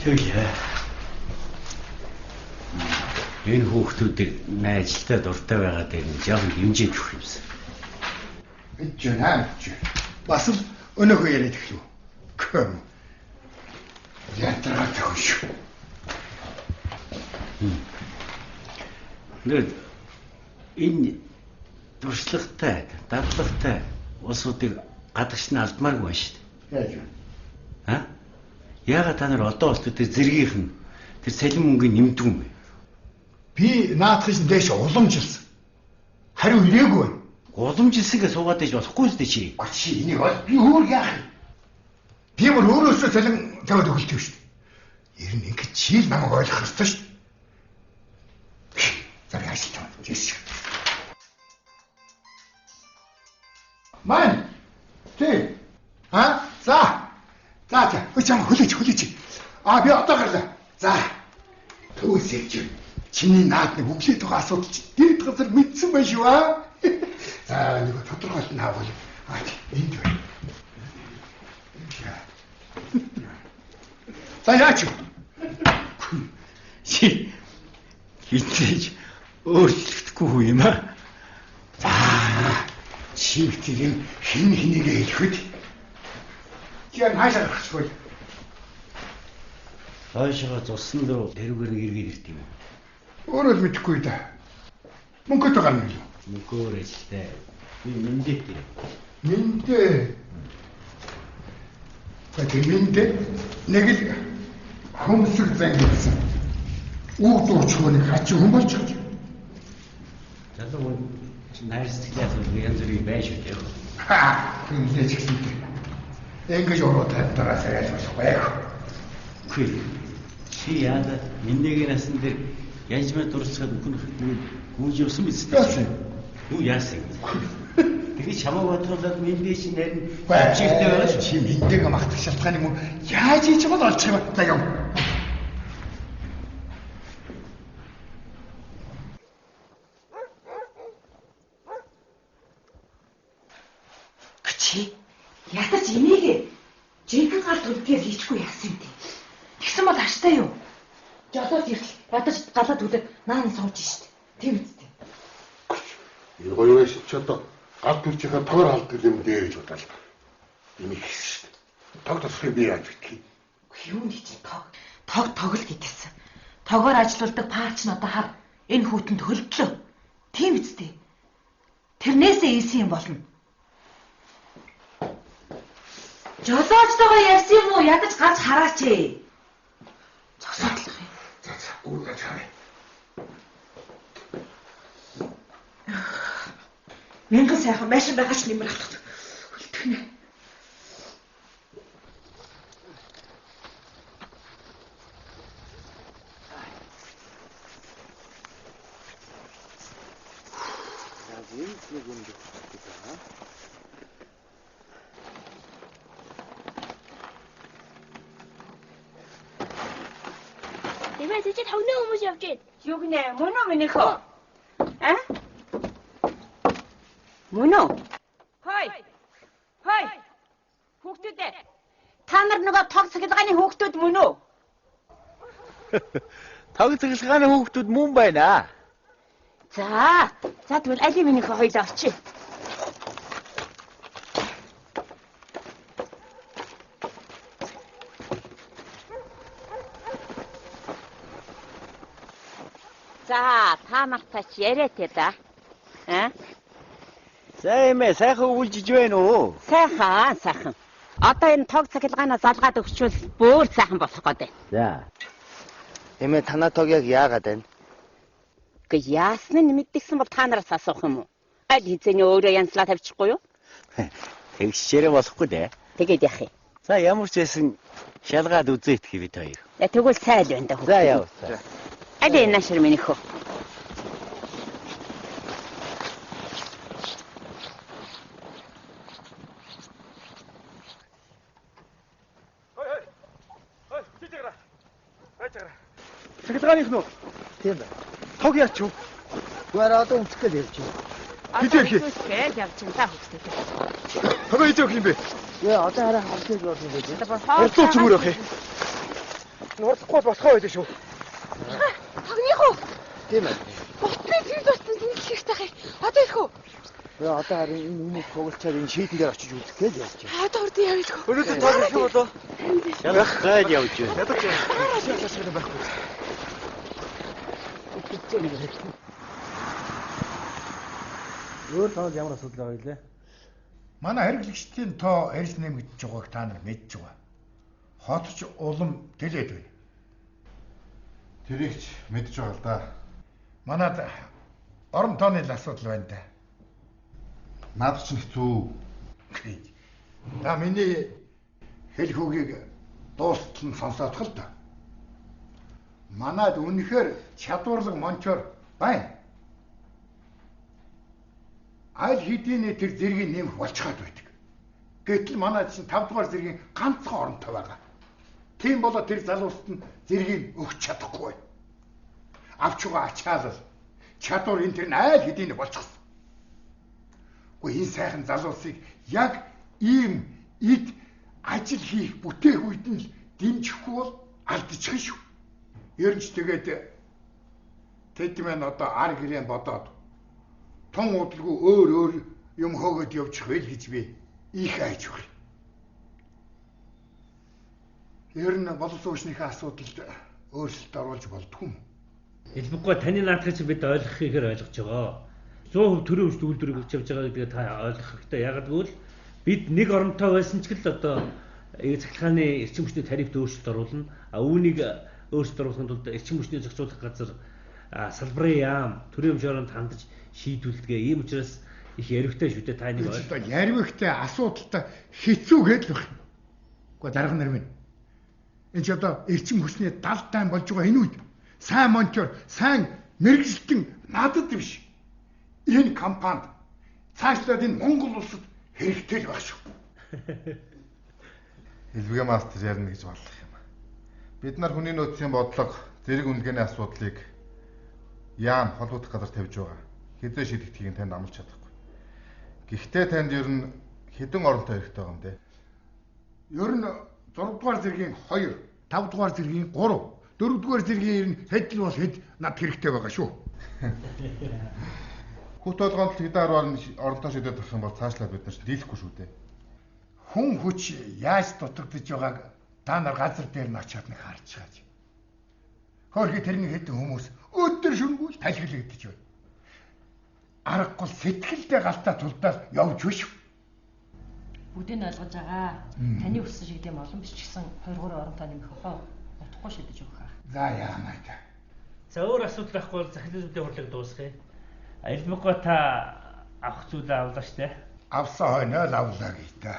[SPEAKER 1] Тэгье. Энэ хүүхдүүдийг найзлаа дуртай байгаад энэ жоохон хэмжээд өгөх юмсан.
[SPEAKER 7] Эд жаа. Бас л өнөөхөө яриад эхлэв. Көм. Ятраа төгш.
[SPEAKER 1] Нэр энэ туршлагатай, дадлагтай улсуудыг гадагш нь алдмааргүй байна шүү дээ.
[SPEAKER 7] Яаж вэ?
[SPEAKER 1] Яагаад та нар одоо болтоо тэр зэргийнх нь тэр салин мөнгөний нэмдэг юм бэ?
[SPEAKER 7] Би наадахын дээш уламжилсан. Хариу ирээгүй байна.
[SPEAKER 1] Уламжилсангээ суугаад иж болохгүй зү чи.
[SPEAKER 7] Чи энийг бол би өөр яах юм? Би мөр өөрөөсөө салин тавиад өгөлтөө шүү дээ. Ер нь ингэж чи л намайг ойлгох ёстой шүү дээ. За яаш ч юм. Жиш. Мань. Тэ. За. Өчигдөр хүлээж. Би одоо гарлаа. За. Төвсөж. Чиний наадны өглөөд байгаа асуудал чи дээд газар мэдсэн байх шүү аа. За нэг тодорхойлт наавал. Энд байна. За яач юу?
[SPEAKER 1] Чи хитэж өөрчлөгдөхгүй юм аа.
[SPEAKER 7] За чи тийм хин хинийгээ хэлэхэд чи хаашаа гарчихвол
[SPEAKER 1] хаашаа зусан дөө тэрүүгээр иргээд ирт юм.
[SPEAKER 7] Өөрөө л мэдэхгүй да. Мөнгөд байгаа юм юу?
[SPEAKER 1] Мөнгөөр эстэй. Би мэндээ.
[SPEAKER 7] Мэндээ. Мэндээ нэг л хөмсөг зангидсан. Үүдүүч хүнийг хач хүн болж байгаа.
[SPEAKER 1] Залуу найрс сэтгэлээ янз бүрийн байж шүү дээ.
[SPEAKER 7] Тэглээч гэсэн. Ингэж ороо тавьдагаас яаж болохгүй.
[SPEAKER 1] Чи яагаад минийгээ насан дээр янжмаа дурсахад гүйж явсан биз дээ. Юу яасан? Тэгээ чамаа бодлоод миндээ чи нарийн чигтэй байгаа шүү.
[SPEAKER 7] Чи миндэг махтах шалтгаан юм уу? Яаж хийж бол олж байгаа. За яв.
[SPEAKER 4] Чи ядаж энийг жинхэнэ гал үлдгээр хийчихгүй яасан юм бэ? Тэгсэн бол аштай юу? Жолооч ирэл ядаж галаад үлээд наан сууж штт. Тийм үстэй.
[SPEAKER 7] Энэ гоё биш ч одоо гал дүрчийнхаа тоор халддаг юм дээр гэж бодлоо. Энийг хийсэн штт. Тог тосхыг би яаж битгий?
[SPEAKER 4] Юу нэг чи тог л гэдээсэн. Тогоор ажилуулдаг паач нь одоо хар энэ хүүтэнд хөлдлөө. Тийм үстэй. Тэрнээсээ ийсэн юм болно. Жолоочтойгоо ярьсан юм уу? Ядаж гарч хараач ээ. Зогсоодлох юм.
[SPEAKER 7] За үргэлж харъя.
[SPEAKER 4] Мянган сайхан машин байгаач нэмэр авах. Хөлтгнэ.
[SPEAKER 15] Эмээ чи тавны хүмүүс явж байна.
[SPEAKER 4] Юу гинэ? Мөн үү минийхөө? Мөн үү? Хой. Хүүхдүүд ээ. Та нар нөгөө тог цахилгааны хүүхдүүд мөн үү?
[SPEAKER 16] Тог цахилгааны хүүхдүүд мөн байна.
[SPEAKER 4] За тэгвэл али минийхөө хоёлоо очие. За та нартай ч яриатэй да.
[SPEAKER 16] За эмээ сайхан өвлжиж байна уу?
[SPEAKER 4] Сайхан. Одоо энэ тог цахилгаанаа залгаад өгчвөл бүр сайхан болох гээд байна.
[SPEAKER 16] За. Эмээ танаа тог яг яагаад байна?
[SPEAKER 4] Гэхдээ яасны мэддэгсэн бол та нараас асуух юм уу? Аль хэзээний өөрөө янзлаа тавьчихгүй юу?
[SPEAKER 16] Тэгшээрээ болохгүй дээ.
[SPEAKER 4] Тэгээд яах юм?
[SPEAKER 16] За ямар ч байсан шалгаад үзээт хэвэд хоёр.
[SPEAKER 4] Тэгвэл сайл байна да.
[SPEAKER 16] За яв.
[SPEAKER 4] Али нашир минийхөө.
[SPEAKER 12] Цахилгааных нь. Тийм байна. Тог яач юу? Гүээр одоо өмсөх гэж ярьж байна.
[SPEAKER 11] Одоо үсвэс явж чинь та хөстэй.
[SPEAKER 12] Тог хийж өгөх юм бэ? Яа одоо хараа хамтыг болно гэж. Урдуу зүгээр ах юм. Нуурлахгүй болохоо байлаа шүү.
[SPEAKER 11] Тагных уу?
[SPEAKER 12] Тийм ээ.
[SPEAKER 11] Ботны тэр дутсан тэнцэл хэрэгтэй ах. Одоо ирэх үү?
[SPEAKER 12] Яа одоо харин энэ хүмүүс цуглачаад энэ шийдэн дээр очиж үзэх гэж ярьж байна.
[SPEAKER 11] Одоо урд явъя л.
[SPEAKER 12] Өнөөдөр тоглох юм болоо.
[SPEAKER 16] Шалах гайд явж байна.
[SPEAKER 12] Ядаж шалах байхгүй.
[SPEAKER 3] Өөр тоонд ямар асуудал байгаа вэ?
[SPEAKER 7] Манай хэрэглэгчдийн тоо эрс нэмэгдэж байгааг та нар мэдж байгаа. Хотч улам тэлээд байна.
[SPEAKER 17] Тэрийг ч мэдж байгаа л да.
[SPEAKER 7] Манад орон тооны л асуудал байна да.
[SPEAKER 17] Наад чинь хэцүү.
[SPEAKER 7] Та миний хэл хүүгийг дуустал нь сонсоодох л да. Манад үнэхээр чадварлаг мончоор байна. Аль хэдийн тэр зэргийг нэмэх болчиход байдаг. Гэтэл манайд чинь 5 дугаар зэргийн ганцхан оронтой байгаа. Тийм болоо тэр залуусад нь зэргийг өгч чадахгүй. Авч байгаа ачаалал чадвар энэ тэр нь аль хэдийн болчихсон. Гэхдээ энэ сайхан залуусыг яг ийм эд ажил хийх бүтээх үед нь л дэмжихгүй бол алдчих шүү. Ер нь ч тэгээд тэд мэн одоо ар гэрээ бодоод тун удалгүй өөр юм хөөгд явчих байл гэж би их айж байна. Ер нь боловсруучныхаа асуудалд өөрчлөлт оруулж болдгүй юм.
[SPEAKER 18] Илбэггүй таны наадхыг бид ойлгохыг ойлгож байгаа. 100% төрийн өмчт үйлдвэрийг өгч явж байгааг тэгээ та ойлгох хэрэгтэй. Яг гэвэл бид нэг оронтой байсан ч гэл одоо цахилгааны эрчим хүчний тарифт өөрчлөлт оруулна. Үүнийг өөрчлөлт оруулахын тулд эрчим хүчний зохицуулах газар салбарын яам төрийн өмч оронд хандаж шийдвүлдэгээ. Ийм учраас их яривхтай шүү дээ та нэг
[SPEAKER 7] ойлгоо. Яривхтай асуудалтай хэцүү гэдэл байх. Гэхдээ дарга нар минь. Энд ч одоо эрчим хүчний 70 тайм болж байгаа энэ үед сайн мончоор сайн мэрэгжилтэн надад биш. Энэ компанид цаашлаад энэ Монгол улсад хэрэгтэй л байх шүү.
[SPEAKER 17] Илвэгэ мастер ярина гэж бодлох юм. Бид нар хүний нөөцийн бодлого, зэрэг үнэлгээний асуудлыг яам холбогдох газар тавьж байгаа. Хэзээ шийдэгдхийг танд амлаж чадахгүй. Гэхдээ танд ер нь хэдэн оронтой хэрэгтэй байгаа юм бэ?
[SPEAKER 7] Ер нь 6 дугаар зэргийн 2, 5 дугаар зэргийн 3, 4 дугаар зэргийн хэд л бол хэд над хэрэгтэй байгаа шүү.
[SPEAKER 17] Хүт толгоонд хэдэн оронтой шийдэж авах юм бол цаашлаад бид нар дийлэхгүй шүү дээ.
[SPEAKER 7] Хүн хүч яаж дутагдж байгааг та нар газар дээр нь очиад нэг харж чааж. Хөрхи тэрний хэдэн хүмүүс өдөр шөнөгүй талхилэгдэж байна. Аргагүй сэтгэлдээ галтаа тулдаад явж биш.
[SPEAKER 19] Бүгдийг нь ойлгож байгаа. Таны өссөн шиг дэм олон биш ч гэсэн 2-3 оронтой нэмэх хоо утгагүй шийдэж өгөх аа.
[SPEAKER 7] За яамаа та.
[SPEAKER 18] За өөр асуудал байхгүй бол захиалгын хурлыг дуусгая. Илбэггүй та авах зүйлээ авлаа штэ.
[SPEAKER 7] Авсан хойно л авлаа гээ та.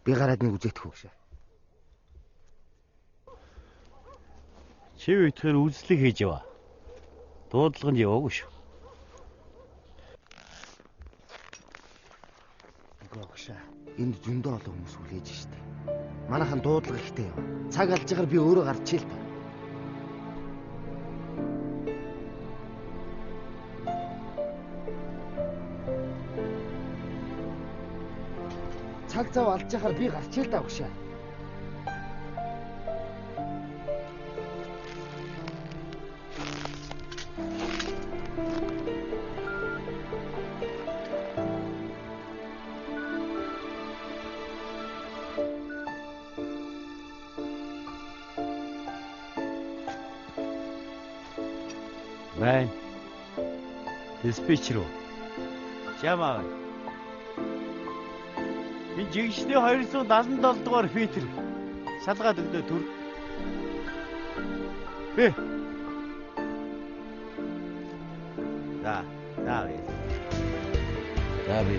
[SPEAKER 2] Би гараад нэг үзэтгэх үү шээ.
[SPEAKER 16] Чи итгэхээр үзлэг хийж яваа. Дуудлаганд яваагүй шүү.
[SPEAKER 2] Гогшаа. Энд зөндөө олон хүмүүс хүлээж штэ. Манайхан дуудлага ихтэй яв. Цаг алж байгаа би өөрөө гарч ийл та. Цаг зав алж байхаар би гарч ийл та гогшаа.
[SPEAKER 16] Байна. Диспетчер үү? Чамаа. Би жигшний 277 дугаар фитер шалгаад өгдөө төр. Бэ. За, би.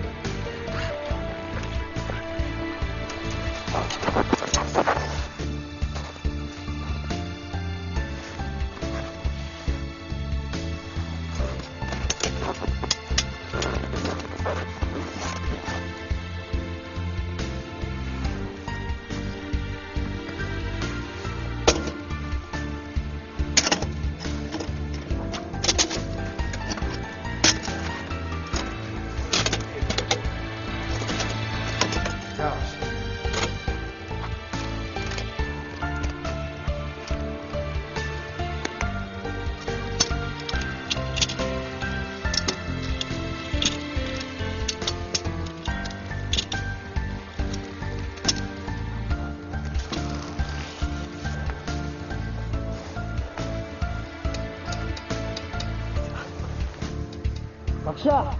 [SPEAKER 9] Багшаа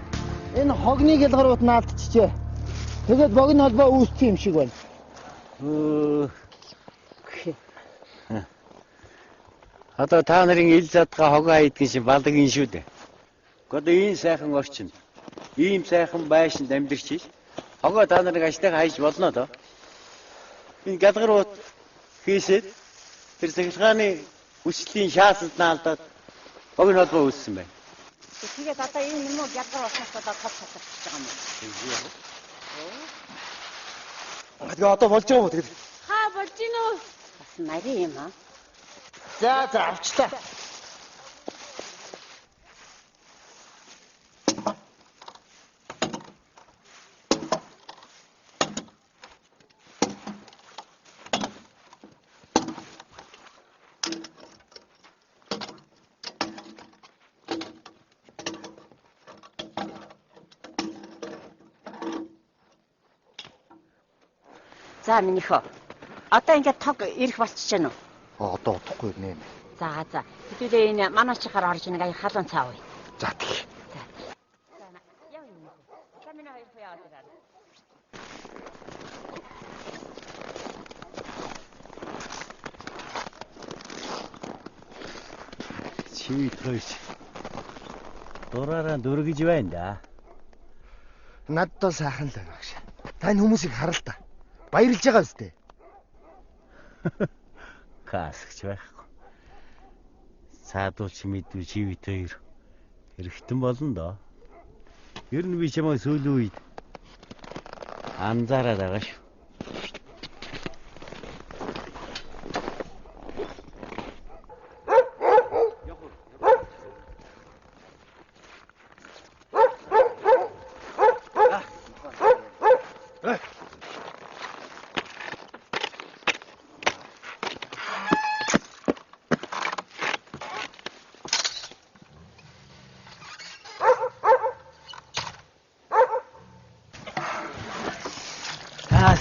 [SPEAKER 9] энэ хогны гэлгарууд наалтчихжээ. Тэгээд богино холбоо үүссэн юм шиг байна.
[SPEAKER 16] Одоо та нарын ил задгаа хогоо хайдгийн шиг балгийн шүү дээ. Одоо ийм сайхан орчинд ийм сайхан байшинд амьдарч ил хогоо та нарыг ажлаа хайж болно доо. Энэ гэлгарууд хийсэд тэр цахилгааны хүслийн шаасанд наалдаад богино холбоо үүссэн байна.
[SPEAKER 4] Тэгээд одоо энэ юм уу гэлгар болсноос одоо тол татчихж байгаа юм.
[SPEAKER 12] Тэгээ одоо болж байгаа юм уу тэгээд?
[SPEAKER 15] Хаа болж гин үү?
[SPEAKER 4] Бас нарийн юм аа.
[SPEAKER 9] За авчлаа.
[SPEAKER 4] За минийхөө. Одоо ингээд тог ирэх болчихж байна уу?
[SPEAKER 2] Одоо удахгүй нэ.
[SPEAKER 4] За. Хэдүүлээ энэ манай чихаар орж нэг аяа халуун цаа уу.
[SPEAKER 2] За тэгье.
[SPEAKER 4] Яа юм. Камина хоёр хөө яваад байна.
[SPEAKER 16] Чи тойч. Дураараа дөргиж байна да.
[SPEAKER 2] Надад сайхан л байна багш. Та энэ хүмүүсийг харал та. Баярлж байгаа үстэй.
[SPEAKER 16] Касгч байхгүй. Саадуулч мэдвэ живэт хоёр эргэтэн болно доо. Ер нь би чамайг сүүлийн үед анзаараад байгаа шүү.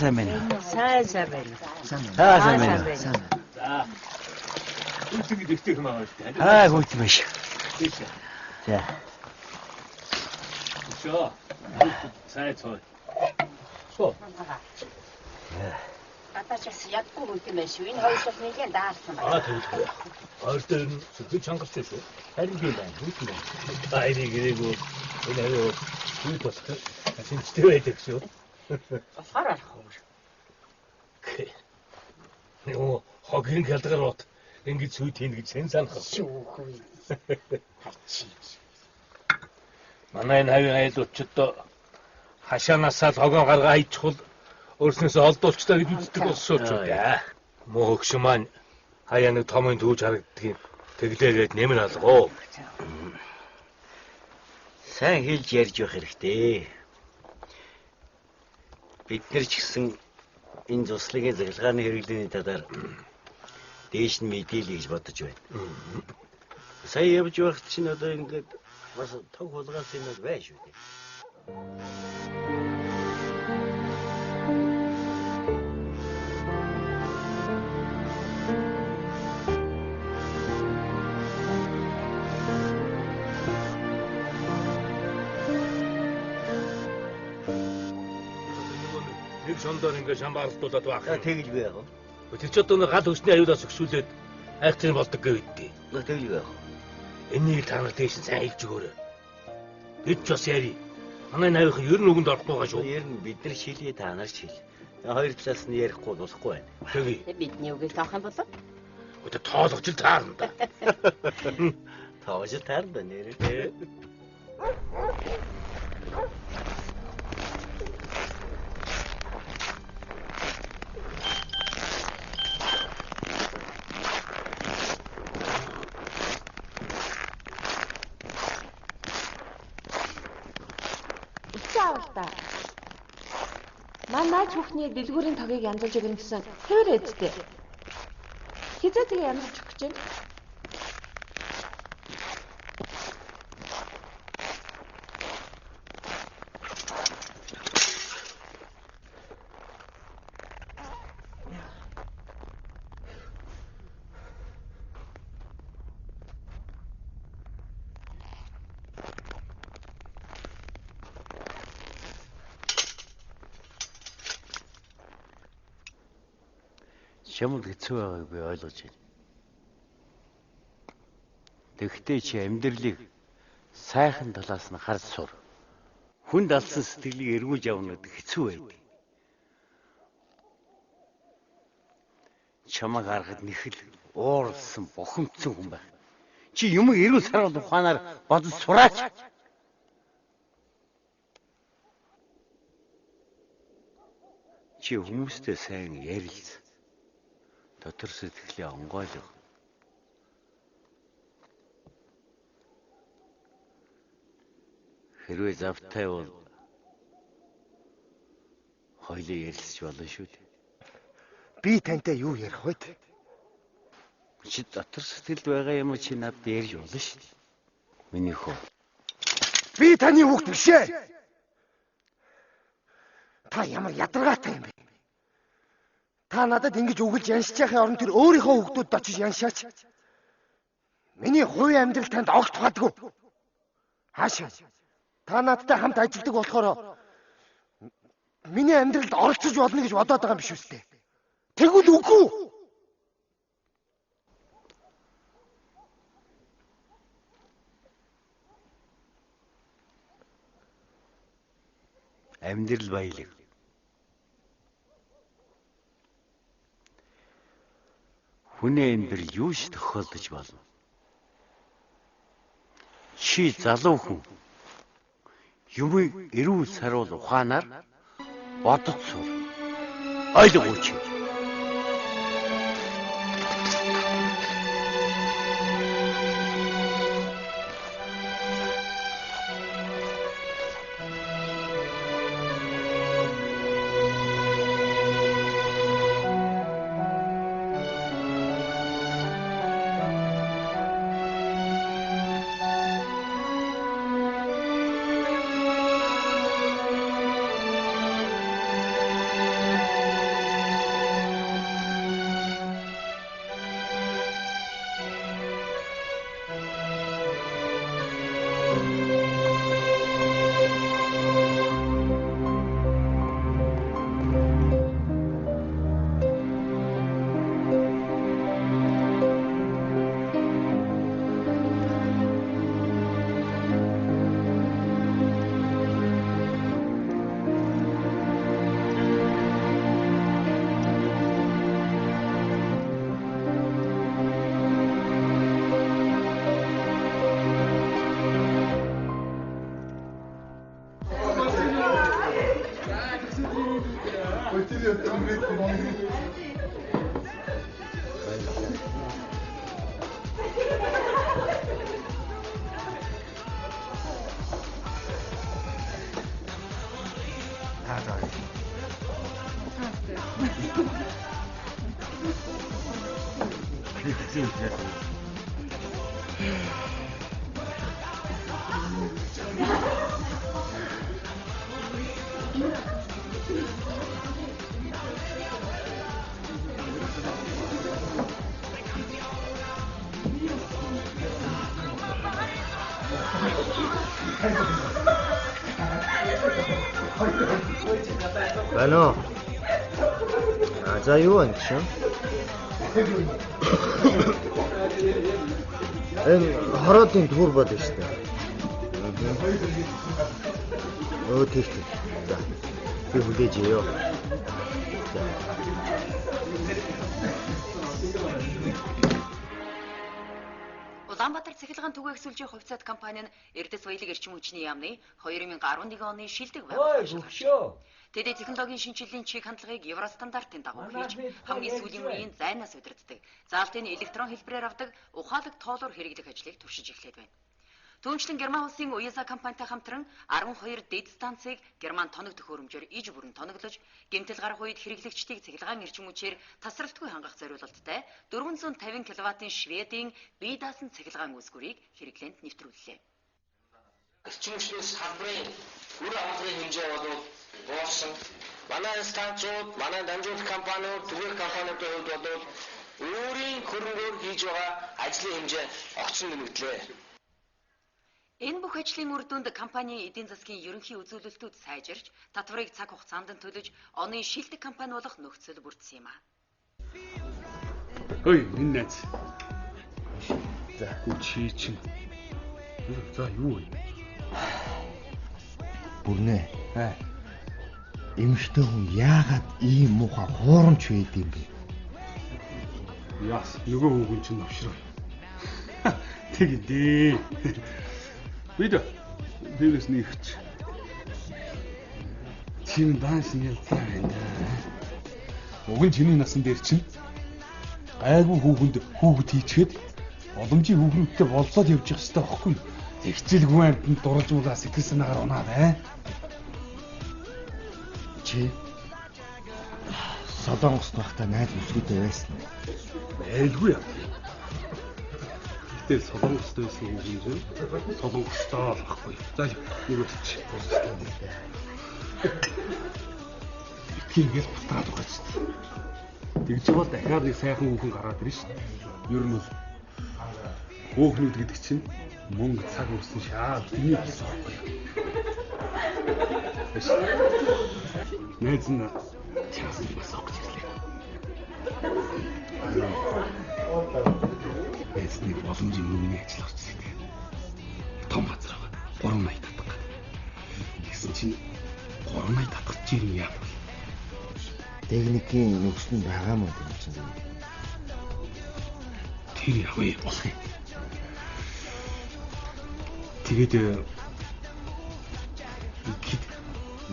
[SPEAKER 16] Сайн байна.
[SPEAKER 4] Сайн байна.
[SPEAKER 16] Сайн байна.
[SPEAKER 18] За. Үгүй дэвтэх юм аа шүү дээ.
[SPEAKER 16] Гүйт биш. За.
[SPEAKER 18] Шо. Сайн цоо. Шо.
[SPEAKER 4] Атачаас ядгүй юм байна шүү. Энэ хоёрыг нэгээр даалсан байна.
[SPEAKER 18] Тэгвэл. Хоёртой нь зөв чангарч шүү. Харин би байна. Гүйт байна. Айрыг гээгүй. Энэ аяа юу болох вэ? Шинжтэй байдаг шүү.
[SPEAKER 4] Фараа.
[SPEAKER 18] Нөө хогийн гэлдгарууд ингэж сүйт хийн гэж хэн санах вэ?
[SPEAKER 4] Шүүгүй.
[SPEAKER 18] Манай энэ хавийн айлуудчид хашаанасаа л хогоо гаргаа хайчихвал өөрснөөсөө олдуулчлаа гэж үздэг болсон ч үү. Муу хөгш маань хаяа нэг томын түүж харагддгийг тэглээгээд нэмэр алгоо.
[SPEAKER 16] Сайн хэлж ярьж явах хэрэгтэй. Бид нар ч гэсэн энэ цуслыгийн цахилгааны хэрэглээний талаар дээш нь мэдээлье гэж бодож байна. Сая явж байх чинь одоо ингээд бас тог хулгаас юм байна шүү дээ.
[SPEAKER 18] Нэг шондоор ингээ шамбаарлуулаад байх.
[SPEAKER 16] Тэгж би яг.
[SPEAKER 18] Тэр ч одоо гал өсний аюулаас өгшүүлээд айхтар болдог гэвэдтэй.
[SPEAKER 16] Тэгж би яг.
[SPEAKER 18] Энийг та нар дээш нь сайн хэлж өгөөрэй. Бид ч бас яри. Манай навийнхан ер нь үгэнд орохгүй байгаа шүү.
[SPEAKER 16] Ер нь бид нар шилээ та нар шил. Хоёр талаас нь ярихгүй болохгүй байна.
[SPEAKER 18] Тэгье.
[SPEAKER 4] Бидний үгийг тоох юм болов?
[SPEAKER 18] Өтө тоолгож л таарна да.
[SPEAKER 16] Тоож таарна нэрээ.
[SPEAKER 11] Манай хүүхний дэлгүүрийн тогийг янзалж өгнө гэсэн хэвэр эзтэй. Хизээ тэгээ янзалж өгч байна.
[SPEAKER 16] Чамд хэцүү байгааг би ойлгож байна. Тэгэхдээ чи амьдралыг сайхан талаас нь харж сур. Хүнд алсан сэтгэлийг эргүүлж авна гэдэг хэцүү байдаг. Чамайг харахад нэхэл ууралсан, бухимдсан хүн байх. Чи юмыг эрүүл саруул ухаанаар бодож сураач. Чи хүмүүстэй сайн ярилц. Дотор сэтгэлээ онгойлго. Хэрвээ завтай бол хоёулаа ярилцж болно шүү дээ.
[SPEAKER 2] Би тантай юу ярих вэ?
[SPEAKER 16] Чи дотор сэтгэлд байгаа юм чи надад ярьж болно шүү дээ. Миний хөө.
[SPEAKER 2] Би таны хүүхд биш ээ. Та ямар ядаргаатай юм бэ? Та надад ингэж үгэлж яншиж байхын оронд тэр өөрийнхөө хүүхдүүдэд очиж яншаач. Миний хувийн амьдрал танд огт тухайдгүй. Хаашаа? Та надтай хамт ажилладаг болохоор миний амьдралд оролцож болно гэж бодоод байгаа юм биш үстэй. Тэгвэл үгүй.
[SPEAKER 16] Амьдрал баялаг. Хүний амьдрал юу ч тохиолдож болно. Чи залуу хүн. Юмыг эрүүл саруул ухаанаар бодож сур. Ойлгооч.
[SPEAKER 2] Байна. За юу вэ чи? Хороодын төр бод шүү дээ. Тийм. За. Би хүлээж ёо.
[SPEAKER 20] Улаанбаатар цахилгаан түгээх сүлжээ хувьцаат компани нь Эрдэс баялаг эрчим хүчний яамны 2011 оны шилдэг байгууллага. Тэд технологийн шинжилгээний чиг хандлагыг евростандартын дагуу хийж хамгийн сүүлийн үеийн зайнаас удирддаг. Заалтын электрон хэлбэрээр авдаг ухаалаг тоолоор хэрэглэх ажлыг туршиж эхлээд байна. Түүнчлэн Герман улсын Уяса компанитай хамтран 12 дэд станцыг Герман тоног төхөөрөмжөөр иж бүрэн тоглож, гэмтэл гарах үед хэрэглэгчдийг цахилгаан эрчим хүчээр тасралтгүй хангах зорилготой 450 кВт-ийн Шведийн бие даасан цахилгаан үүсгүүрийг хэрэглээнд нэвтрүүллээ.
[SPEAKER 21] Эрчим хүчнээс халбарын үр амлын хэмжээ бол буурсан. Манай станцууд, манай дамжуулах компаниуд, түгээх компаниудын хувьд бол өөрийн хөрөнгөөр хийж байгаа ажлын хэмжээ огцон нэмэгдлээ.
[SPEAKER 20] Энэ бүх ажлын үр дүнд компанийн эдийн засгийн ерөнхий үзүүлэлтүүд сайжирч, татварыг цаг хугацаанд нь төлөж, оны шилдэг компани болох нөхцөл бүрдсэн юм а.
[SPEAKER 10] Ой, энэ найз. За, чи чинь. За, юу вэ?
[SPEAKER 2] Бүрнээ. Эмэгтэй хүн яагаад ийм муухай хуурамч байд юм бэ?
[SPEAKER 10] Яас, нөгөө хүн чинь навшраа. Тэгдээ. Бид дээрээс нэгч. Чин данс нэлцээ байна. Уг нь чиний насан дээр чинь гайгүй хүүхэд хийчихэд боломжийн хүүхнүүдтэй болцоод явж явах хэрэгтэй байхгүй. Тэгцэлгүй амтнд дурлжуулаа сэтгэл санаагаар унаа бай.
[SPEAKER 2] Чи Солонгост байхдаа найз өсгөөтэй байсан.
[SPEAKER 10] Байлгүй яа. Гэтэл Солонгост байсан юм чинь Солонгостоо л байхгүй. За нэг өчч. Ихэнхээс бутаад байгаа ч. Тэгж бол дахиад нэг сайхан хүүхэн гараад ирнэ шүү. Ер нь бол хөөхнүүд гэдэг чинь мөнгө цаг үрсэн шаад энийг гэсэн байхгүй. Найз нь чаас бас авах гэж ирлээ. Эсний боломжийн мөнгөний ажил орж ирсэн. Том газар байгаа. 380 татах. Гэсэн чинь 380 татах чинь яа.
[SPEAKER 2] Техникийн нөхс нь байгаа мó юм чинь.
[SPEAKER 10] Тэр явъя болох юм. Тэгээд ихэд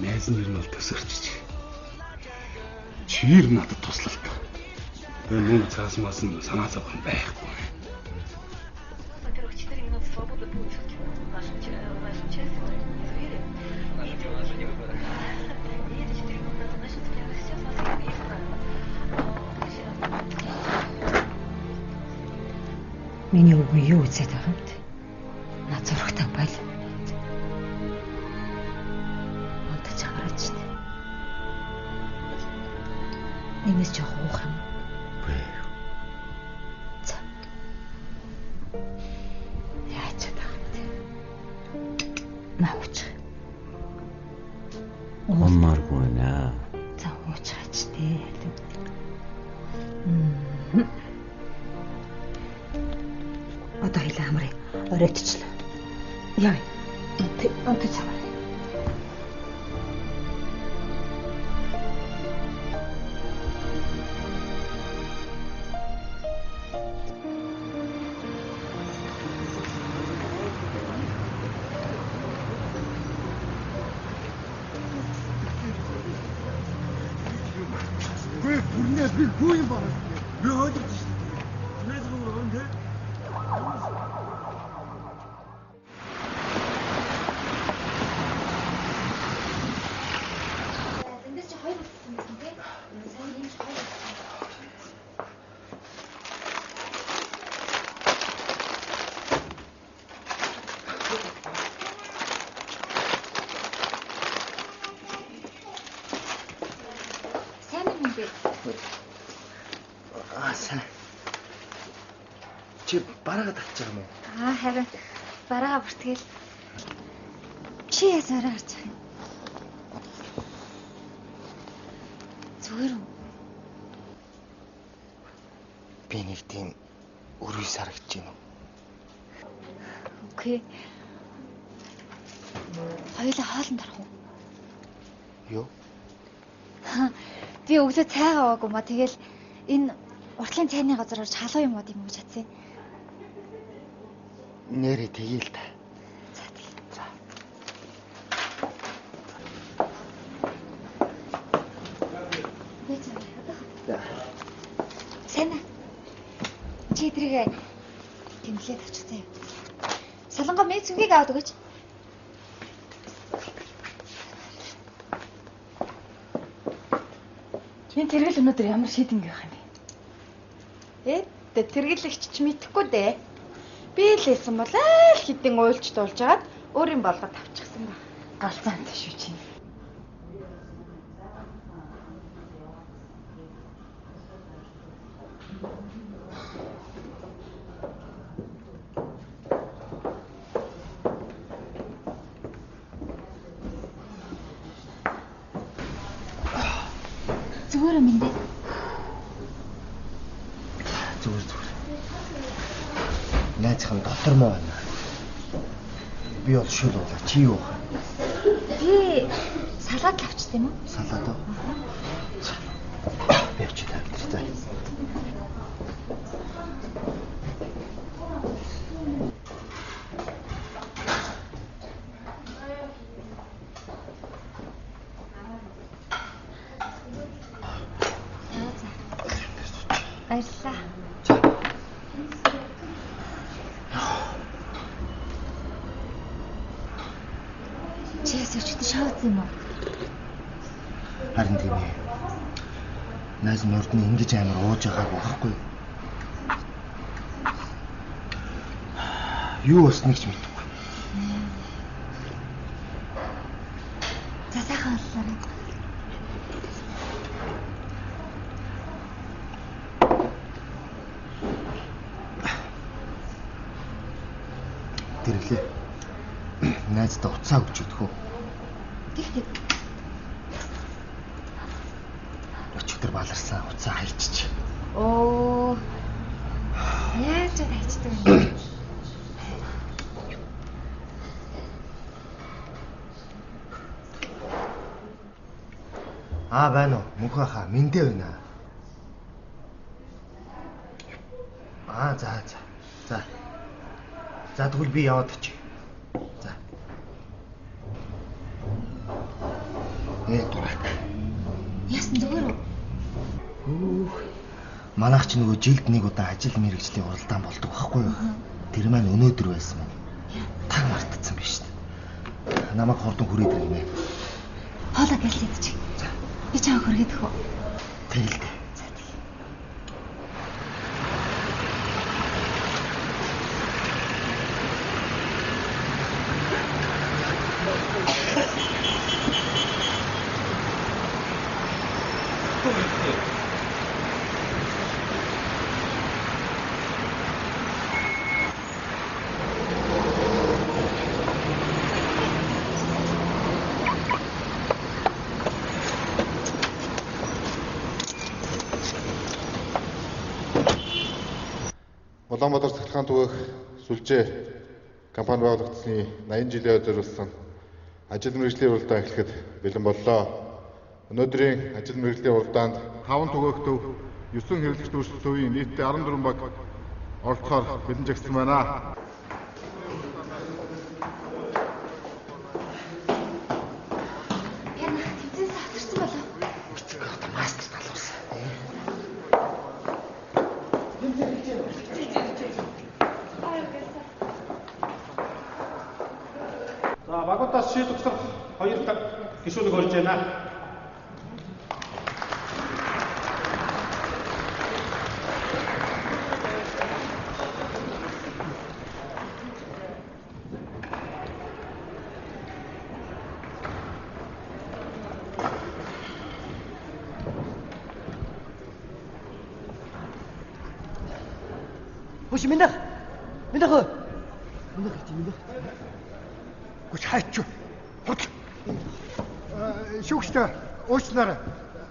[SPEAKER 10] найз нь ер нь бол төсөрчиж. Чир надад туслалт. Тэгээ мөнгө цаас маас нь санаа зовх юм байхгүй.
[SPEAKER 8] Во-первых, 4 минуты свободы будет в нашем часе. Извини. Наше приложение выбора. И эти 4 минуты начнутся прямо сейчас. У нас есть правила.
[SPEAKER 4] Миний үгүй юу үзээд байгаа юм бэ? Наад зурагтай байл. Онтож аваач штэ. Нэмээс жоох уух юм. За. Яаж чадах вэ? Наач.
[SPEAKER 16] Умаргүй наа.
[SPEAKER 4] За уучихаач тий. Одоо хилээ хамрыг оройтчлаа. Яа. Онтож аваа.
[SPEAKER 9] Бүрнээ би юу юм байна? Би хойдож шүү. Найз руу орон дээ.
[SPEAKER 6] Эндээс чи хоёр үлдсэн байсан тий? Сайн энэ хоёр үлдсэн. Сайн юм бэ?
[SPEAKER 2] Сайн. Чи бараагаа татчих юм уу?
[SPEAKER 6] Харин бараа бүртгэл. Чи ясаараа гарч байгаа юм. Зүгээр үү?
[SPEAKER 2] Би нэг тийм өрөөс харагдаж байна уу?
[SPEAKER 6] Окей. Хоёулаа хоолнд орох уу?
[SPEAKER 2] Юу?
[SPEAKER 6] Би өглөө цай аваагүй ма тэгэл энэ уртлын цайны газар орж халуун юм уу юм гэж чадсан.
[SPEAKER 2] Нэрээ тэгээл та.
[SPEAKER 6] За тэгээ.
[SPEAKER 2] За.
[SPEAKER 6] Сайн аа. Чи тэрийг тэмлээд авчихсан юм. Солонгоо мэд зүгийг аваад өгөөч.
[SPEAKER 11] Энэ тэргэл өнөөдөр ямар шийдэнг байх юм бэ?
[SPEAKER 4] Тэргэлэгч ч мэдэхгүй дээ. Би л хэлсэн бол аль хэдийн уйлж дуулж агаад өөрийн болгоод авчихсан баг.
[SPEAKER 11] Галзаан шүү чи.
[SPEAKER 6] Зүгээр юм дээ.
[SPEAKER 2] ажиллах нь дотор муу байна. Би бол шүл болоо. Чи юу?
[SPEAKER 6] Би салаад авчт юм уу?
[SPEAKER 2] Салаад уу? Би ч тавьчихсан.
[SPEAKER 6] Баярлалаа. Чээс өчтөд шоуц юм уу?
[SPEAKER 2] Харин тийм ээ. Найз нь урд нь ингэж амар ууж байгааг болохгүй. Юу болсныг ч мэдэхгүй.
[SPEAKER 6] За сайхан боллоо.
[SPEAKER 2] Тэрлээ. Найздаа уцаа өгч өгөх үү?
[SPEAKER 6] Тэг.
[SPEAKER 2] Өчигдөр баларсан уцаа хайчиж.
[SPEAKER 6] Оо. Яаж ч хайчдаг юм.
[SPEAKER 2] Байна уу? Мөнхөө хаа, мэндэ байна. За. За тэгвэл би яваад очив. За. Дурак.
[SPEAKER 6] Яасан зүгээр үү?
[SPEAKER 2] Манайх ч нөгөө жилд нэг удаа ажил мэргэжлийн уралдаан болдог байхгүй юу? Тэр маань өнөөдөр байсан мэн. Таг мартцсан биш үү? Намайг хордон хүрээд ирнэ.
[SPEAKER 6] Хоолой гэлээ идчих. Би чамайг хүргээд өгөө.
[SPEAKER 2] Тэгэл.
[SPEAKER 17] Улаанбаатар цахилгаан түгээх сүлжээ компани байгуулагдсны 80 жилийн зориулсан ажил мэргэжлийн уралдаан эхлэхэд бэлэн боллоо. Өнөөдрийн ажил мэргэжлийн уралдаанд 5 түгээх төв, 9 хэрэглэгч дүүрсэн төвийн нийтдээ 14 баг оролцохоор бэлэн жагсан байна.
[SPEAKER 6] Яна тэмцээс хатарсан болов.
[SPEAKER 2] Мастер талуурсан.
[SPEAKER 13] За багуудаас шийдвэрлэх 2 дахь гишүүнийг олж байна.
[SPEAKER 9] Хөш минах. Минах. Гүч хайч. Хот. Шүүгчтэй уучлаарай.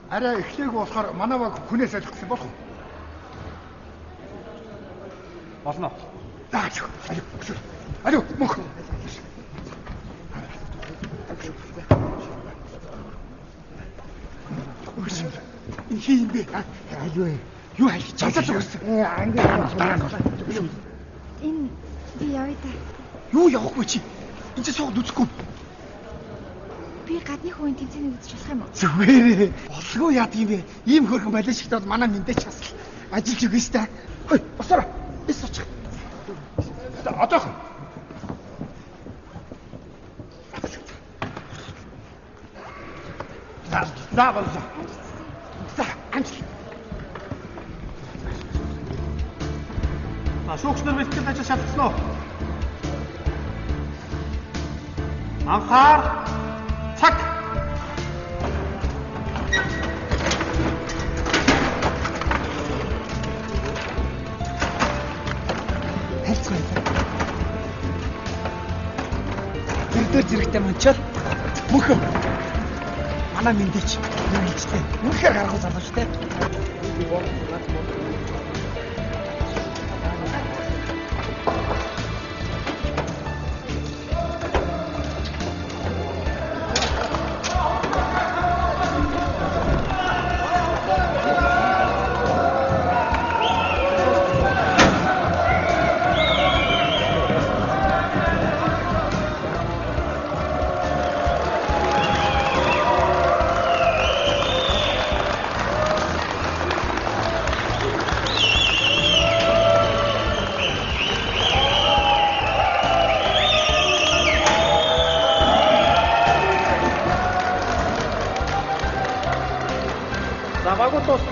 [SPEAKER 9] Арай эхлэегүй болохоор манай баг хүнээс ойлгосон болох уу?
[SPEAKER 13] Болно.
[SPEAKER 9] Даач. Алуу, мөнх. Ийм бэ? Алуу. Юу хайж чадсан үсэн. Анги.
[SPEAKER 6] Энэ би явъя та.
[SPEAKER 9] Юу явахгүй чи? Энд чи суугаад үзэхгүй.
[SPEAKER 6] Би гадны хүн тэмцээнийг үзэж болох юм уу?
[SPEAKER 9] Зүгээр. Болгүй яад юм бэ? Ийм хөрхөн балиа шигт бол манай мэндэж хасал. Ажиллаж өгнө ста. Хөөе, босоорой. Эс очих. Одоохон. За боллоо. За, амжилт.
[SPEAKER 13] Шүүгч нар бэлтгэл ажил шалгасан уу? Анхаар цаг.
[SPEAKER 9] Хайцгаа. Зэрэгтэй манчаад мөнхөө. Манай мэндэж юу хийжтэй. Үнэхээр гаргуу залууч те.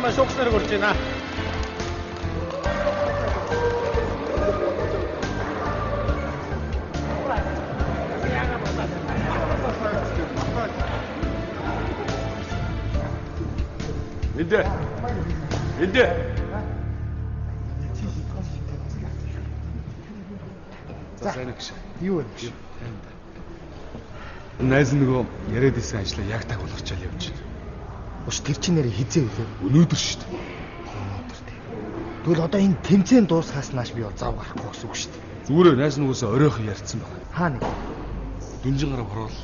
[SPEAKER 13] манай шуугч нарыг урьж байна.
[SPEAKER 10] Эндэ. За сайн гэж.
[SPEAKER 9] Юу вэ?
[SPEAKER 10] Найз нөгөө яриад исэн ажлаа яг таг болгочаал явж байна.
[SPEAKER 9] Ус тэр чинь нэрээ хизээ үлээ.
[SPEAKER 10] Өнөөдөр шүү дээ.
[SPEAKER 9] Тэгвэл одоо энэ тэмцээн дуусахаас нааш би бол зав гарахгүй гэсэн үг шүү дээ.
[SPEAKER 10] Зүгээр найз нөгөөсөө оройхон ярьсан байна.
[SPEAKER 9] Хаа нэг?
[SPEAKER 10] Дүнжин гараа хороол.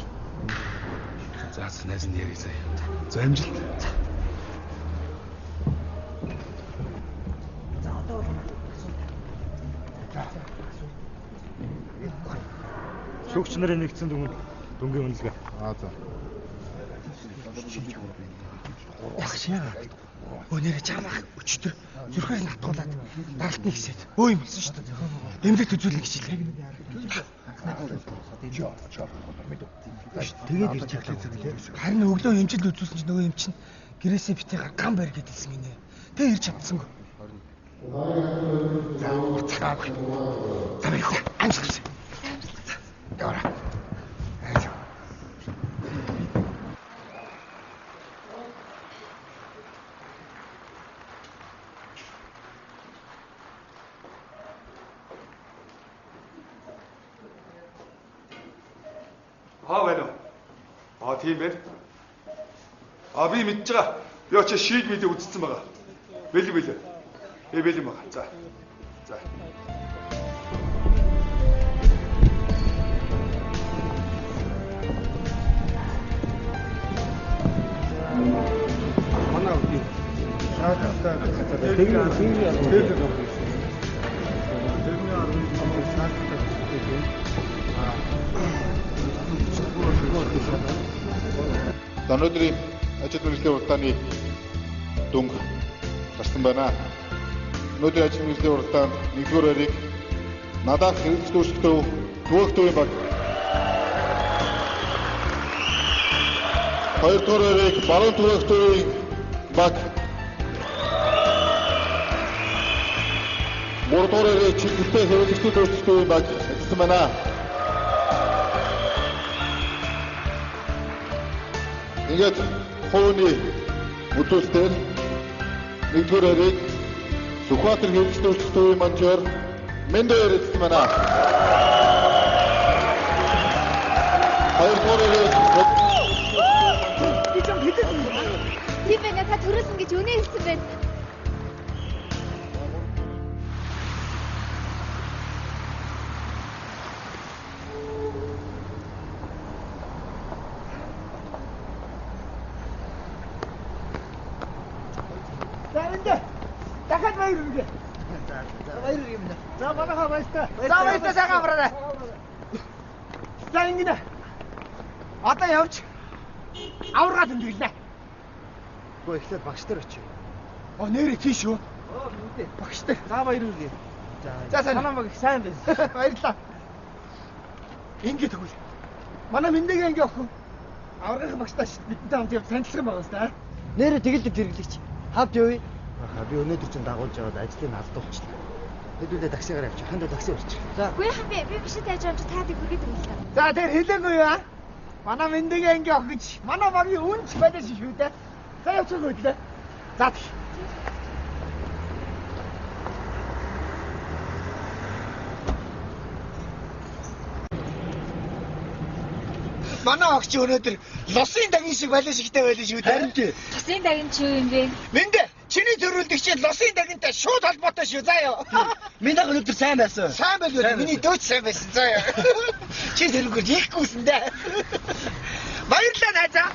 [SPEAKER 10] За найз нь ярий заяа. За амжилт.
[SPEAKER 18] Шүүгч нарын нэгдсэн дүнгийн үнэлгээ.
[SPEAKER 17] За.
[SPEAKER 9] Яхшаа. Өнөөдөр чамаа өчтөр зүрхээр натгуулаад даралтны гисэд өө юм болсон шүү дээ. Эмнэлэгт үзүүлнэ гэж хэлээ. Тэгээд ирж байгаа. Харин өглөө эмчилд үзүүлсэн чинь нөгөө эм чинь гэрээсээ битээ гам барь гэдэлсэн гинэ. Тэг ирж чадсангүй. За уцаагүй. Амиг хөө амжилт. Гора.
[SPEAKER 10] Хаа байна уу? Тийм байна. Би мэдж байгаа. Би очиж шийд мэдээ үзсэн байгаа. Бэлээ. Бэлээ байгаа. За.
[SPEAKER 13] Манай үгүй.
[SPEAKER 17] Өнөөдрийн ажил мэргэжлийн уралдааны дүнг гарсан байна. Өнөөдрийн ажил мэргэжлийн уралдаанд 1-р байрыг надаас хэрэгж дүүрсэлтөв Түгээх баг. 2-р байрыг Баруун Түгээх баг. 3-р байрыг Чигтээ хэрэгж дүүрсэлтөв баг ажилласан байна. Ингээд хууны өдөртөө 1-р байрыг Сүхбаатар хэрэгж дүүрсэлтөв манчаар Мэндэ ярьсан байна. 2-р байрыг
[SPEAKER 6] Би ч хэдэн тийм байна та төрүүлсэн гэж өнөө хэлсэн байна.
[SPEAKER 9] Дахиад баяр үргэ. Баяр үргэ юм даа. За манайхаа баяртай. За баяртай сайхан амраарай. За ингэнэ. Одоо явж аваргаад өндөглөө. Гоо ихлээр багш нар очив. Нэрээ тийш үү? Мэдээ. Багш нар. За баяр үргэ. За санаа маг их сайн байна. Баярлалаа. Ингэ тэгвэл. Манай Мэндгийн анги охин аврагын багштай бидэнтэй хамт яв танилцсан байгаа юм да. Нэрээ тэгэл хэрэглэгч. Хавд явъя. Би өнөөдөр чинь дагуулж яваад ажлыг алдуулчихлаа. Хэдүүлээ таксигаар явчих. Хандаа такси өрчих. За.
[SPEAKER 6] Үгүй яхан би биш тааж амж таадаг хүргээд ирнэ л та.
[SPEAKER 9] За тэр хэлээгүй юу? Манай Мэндгийн анги охинч манай багийн үнч байлаа шүү дээ. За явчих хөдлөө. За. Манай огч өнөөдөр лосын дагин шиг байлаа шигтэй байлаа шүү дээ. Харин тий.
[SPEAKER 6] Лосын дагин ч юу юм бэ?
[SPEAKER 9] Мэндэ чиний төрүүлэгч лосын дагинтай шууд холбоотой шүү заа ёо. Мэндэ өнөөдөр сайн байсан. Сайн байлгүй. Миний дөөч сайн байсан заа ёо. Чи тэрүүгээр хийхгүйсэн дээ. Баярлалаа найзаа.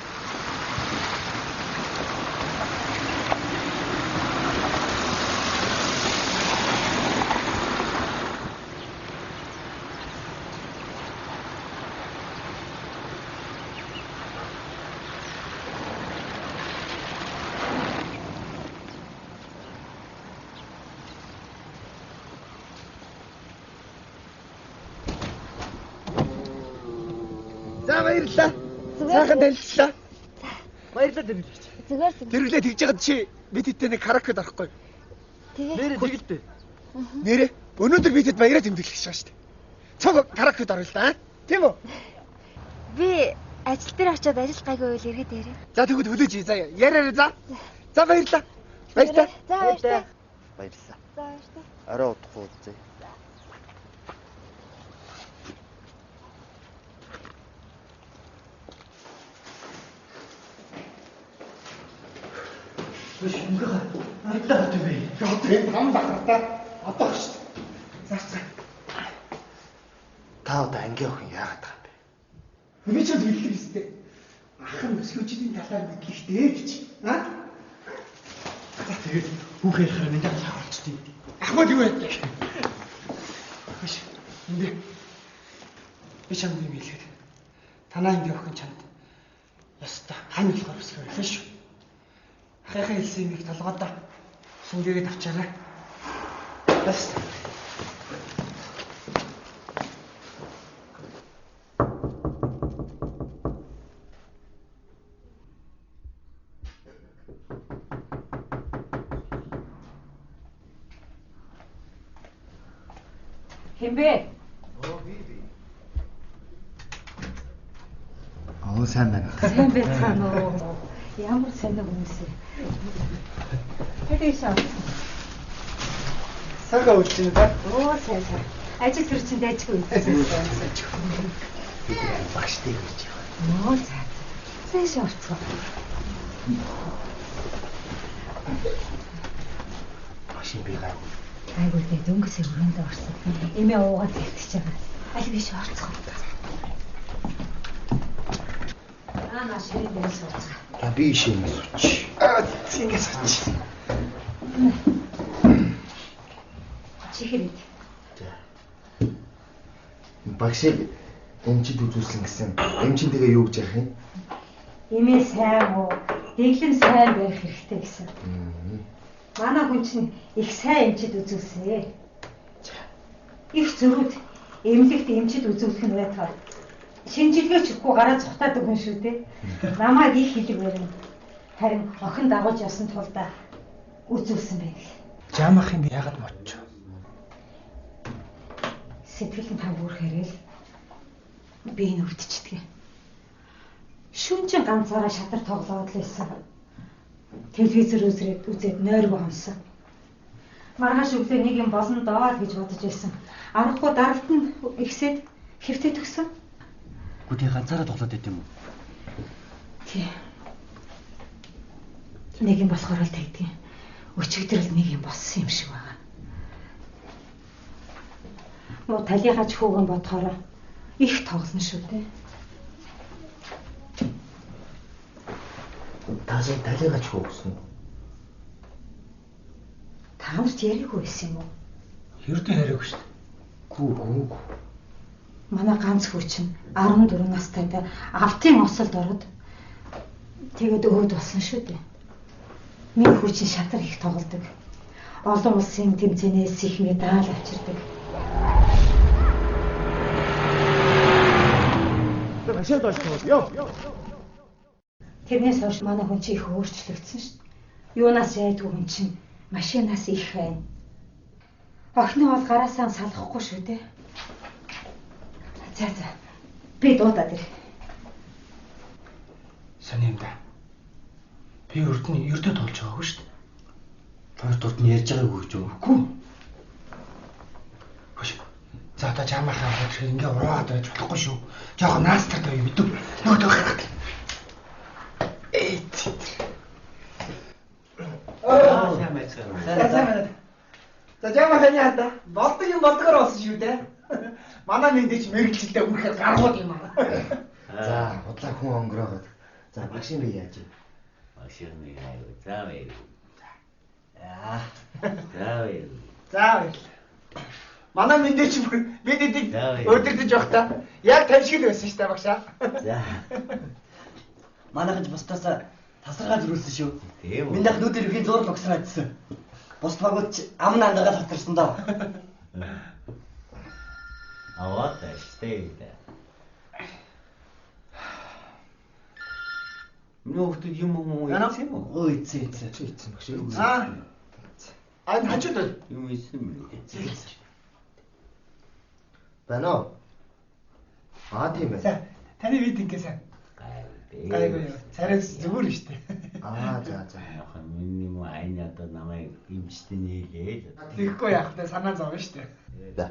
[SPEAKER 9] За баярлалаа. Сайхан танилцлаа. Баярлалаа дэргэлж.
[SPEAKER 6] Зүгээр.
[SPEAKER 9] Тэрглээ тэгж яагаад чи бидэдтэй нэг каракед орохгүй. Нэрээ тэгэлдэ. Нэрээ өнөөдөр бидэд баяраа тэмдэглэх гэж байгаа шүү дээ. Цог каракед оруулаа да. Тийм үү?
[SPEAKER 6] Би ажил дээр очиод ажил гайгүй үйл ирээд ярив.
[SPEAKER 9] За тэгвэл хөлөөж за яриараа за. За баярлаа. Баярлаа.
[SPEAKER 6] За баярлаа.
[SPEAKER 2] Баярлаа.
[SPEAKER 6] За баярлаа.
[SPEAKER 2] Арай удахгүй үзье.
[SPEAKER 9] Биш ингээ айдаа гэдэг вэ? Одоо энэ хам дагартай. Одоо шүү дээ. За.
[SPEAKER 2] Та одоо ангийн охин яагаад байгаа юм бэ?
[SPEAKER 9] Би ч хэллээ өстэй. Ах нь өсгөөжний талаар мэдлэгтэй гэж. Аа? За тэгээд хүүхээ ярихаар минь даа олчтой. Ахмад юу вэ? Биш. Эндээ. Би чамд юм хэлээд. Танаа ангийн охин чамд. Яста хань болохоор өсгөө шүү. Ахыхаа хэлсэн юмыг толгойдоо шингээгээд авчаарай. Бас.
[SPEAKER 11] Хэмбэ?
[SPEAKER 2] Аа сайн байна.
[SPEAKER 11] Сайн байна уу? Ямар сайн хүмүүс ээ. Хэдий шаа.
[SPEAKER 9] Сага үлдэн ба.
[SPEAKER 11] Оо сайн. Ажил хэр чинь дайжгүй.
[SPEAKER 2] Би багштай гэж байна.
[SPEAKER 11] Оо сайн. Сайн шаарцгаа.
[SPEAKER 2] Машин би гай.
[SPEAKER 11] Айгуу дээ дөнгөсөө өрөөндөө орсон. Эмээ уугаад хэлчихэж байгаа. Аль биш орцгоо. Маш хэрэг сууцгаа.
[SPEAKER 2] Та би ишээс сууч.
[SPEAKER 9] Ингээс сууч.
[SPEAKER 11] Чихэрэд.
[SPEAKER 2] Багшийг эмчид үзүүлсэн гэсэн. Эмчин тэгээ юу гэж яах юм?
[SPEAKER 11] Эмээ сайн уу? Дэглэм сайн байх хэрэгтэй гэсэн. Манай хүн чинь их сайн эмчид үзүүлсэн. Их зөрүүд эмнэлэгт эмчид үзүүлэх нь байтугай. Шинжилгээ чихгүй гараа цухтаад өгөн шүү дээ. Намайг их хэлэг барина. Харин охин дагуулж явсан тулдаа үзүүлсэн байг.
[SPEAKER 9] Жамах юм яагаад модч?
[SPEAKER 11] Сэтгэл нь тавуурхээрээ л би энэ өвдчихдэг. Шүнжин ганцаараа шатар тоглоод л байсан. Телевизээр үзээд нойргоо хонсон. Маргааш өглөө нэг юм болно доо гэж бодож байсан. Аргагүй даралт нь ихсээд хэвтээ төгсөн.
[SPEAKER 16] Гүтээ ганцаараа тоглоод байт юм уу?
[SPEAKER 11] Тий. Нэг юм болохоор л тэгдэг. Өчигдөр л нэг юм болсон юм шиг байна. Нуу талихаач хүүгэн бодохоор их тоглоно шүү дээ.
[SPEAKER 2] Тасаа талигач хөөгсөн.
[SPEAKER 11] Та нарт яриаггүй байсан юм уу?
[SPEAKER 9] Хэрдээ яриаггүй шүү дээ.
[SPEAKER 2] Гүү.
[SPEAKER 11] Манай ганц хүү чинь 14 настайдаа автын осолд ороод тэгээд өөд болсон шүү дээ. Миний хүү чинь шатар их тоглодог. Олон улсын тэмцээнээс их медаль авчирдаг.
[SPEAKER 9] Машин доош ёо.
[SPEAKER 11] Тэрнээс хойш манай хүн чинь их өөрчлөгдсөн шүү дээ. Юунаас яйдгүй хүн чинь машинаас их байна. Охин бол гараасаа салахгүй шүү дээ. За. Би дуудаад ир.
[SPEAKER 9] Сони юм да. Би ердөө толж байгаагүй шүү дээ.
[SPEAKER 16] Хоёр дурд нь ярьж байгаагүй гэж үү?
[SPEAKER 9] Үгүй. Хөш. За одоо чамаахаа хэрэг ингээ ураад байж болохгүй шүү. Жохон наастаа тавь мэдв. Нөгөө харах.
[SPEAKER 1] Сайн байна.
[SPEAKER 9] За жамаахаа яада. Болдог юм болдгоор болсон шүү дээ. Манай мэдээж мэрэгчлээ үнэхээр гаргууд юм аа.
[SPEAKER 2] За, бодлоо хүн өнгөрөөгд. За, машин би яаж юм?
[SPEAKER 1] Машин би аяа. За баяр.
[SPEAKER 9] За баяр. Манай мэдээж бид эдийг өдөрдөж явахдаа яг тавьшиг байсан шүү дээ багшаа.
[SPEAKER 16] За. Манайхан ч бусдаас тасаргаа зөрүүлсэн шүү.
[SPEAKER 1] Тийм үү.
[SPEAKER 16] Минийх нүд ирэх зураг огсраа идсэн. Бус багууд ч амн ангагаад хатарсан доо.
[SPEAKER 1] Вот что это.
[SPEAKER 16] Нөөхдөд юм ийцсэн юм уу?
[SPEAKER 2] Ийцсэн багш.
[SPEAKER 9] Хажууд бол
[SPEAKER 16] юм ийцсэн юм.
[SPEAKER 2] Байна уу? Тийм байна.
[SPEAKER 9] Таны вид ингэсэн. Гайгүй. Царайс зүгээр шүү дээ.
[SPEAKER 2] За.
[SPEAKER 16] Яхан миний муу айн одоо намайг имжтэй нийлээ.
[SPEAKER 9] Тэгэхгүй яах вэ? Санаа зовно шүү дээ.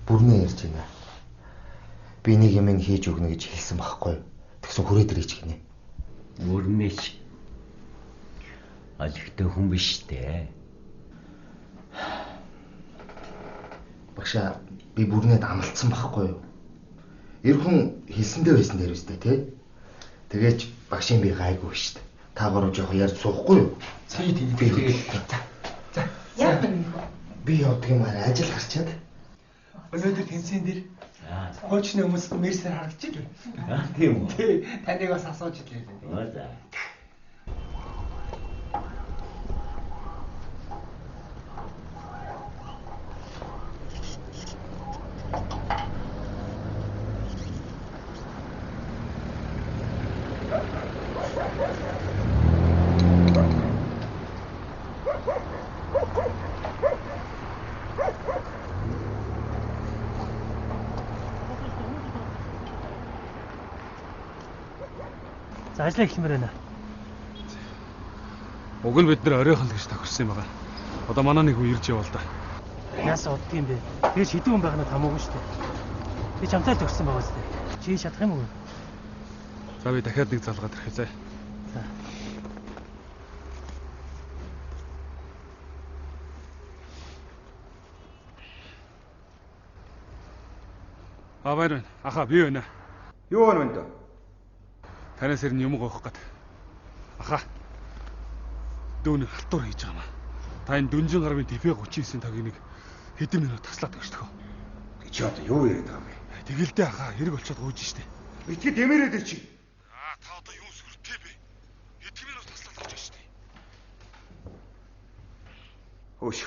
[SPEAKER 2] Бүрнээ ярьж байна. Би нэг юм хийж өгнө гэж хэлсэн байхгүй юу? Тэгсэн хүрээд ирэж гинэ.
[SPEAKER 16] Бүрнээч алигтай хүн биш дээ.
[SPEAKER 2] Багшаа би бүрнээд амлцсан байхгүй юу? Эр хүн хэлсэндээ байсан дээр үстэй тий. Тэгээч багшийн би гайгүй шүү дээ. Та гурав жоох ярьж суухгүй юу?
[SPEAKER 9] Цэвэр тийм. За. Яа.
[SPEAKER 2] Би явдаг юм аа ажил гарчаад.
[SPEAKER 9] Өнөөдөр тэнцэн дээр хуучны хүмүүс мессер харагдчих юм.
[SPEAKER 16] Тийм үү?
[SPEAKER 9] Тий. Таныг бас асууж илээ.
[SPEAKER 16] За.
[SPEAKER 18] За ажлаа эхлэмээр байна.
[SPEAKER 10] Уг нь бид нар оройхон л гэж тохирсон юм байгаа. Одоо манай нэг хүн ирж явал да.
[SPEAKER 18] Яасан уддаг юм бэ? Тэгэж хэдэн хүн байхнаа хамаагүй шүү дээ. Би чамтай л төгссөн байгаа зү. Чи чадах юм уу?
[SPEAKER 10] За би дахиад нэг залгаад ирэх зэ.
[SPEAKER 18] За.
[SPEAKER 10] Аваар байна. Аха би байна.
[SPEAKER 12] Юу байна вэ?
[SPEAKER 10] Танаас ирнэ юм гоох гээд. Аха. Дүүний халтур хийж байгаа маа. Та энэ Дүнжин гаргийн ТП 39-ийн тагийг нэг хэдэн минут таслаад өгчдөг.
[SPEAKER 12] Чи одоо юу яриад байгаа юм бэ?
[SPEAKER 10] Тэгэлдээ аха хэрэг болчиход гүйж штэ.
[SPEAKER 12] Итгэд дэмэрээд ир чи.
[SPEAKER 10] Та одоо юу сүртэй бэ? Хэдэн минут таслаад өгч штэ.
[SPEAKER 12] Хөөш.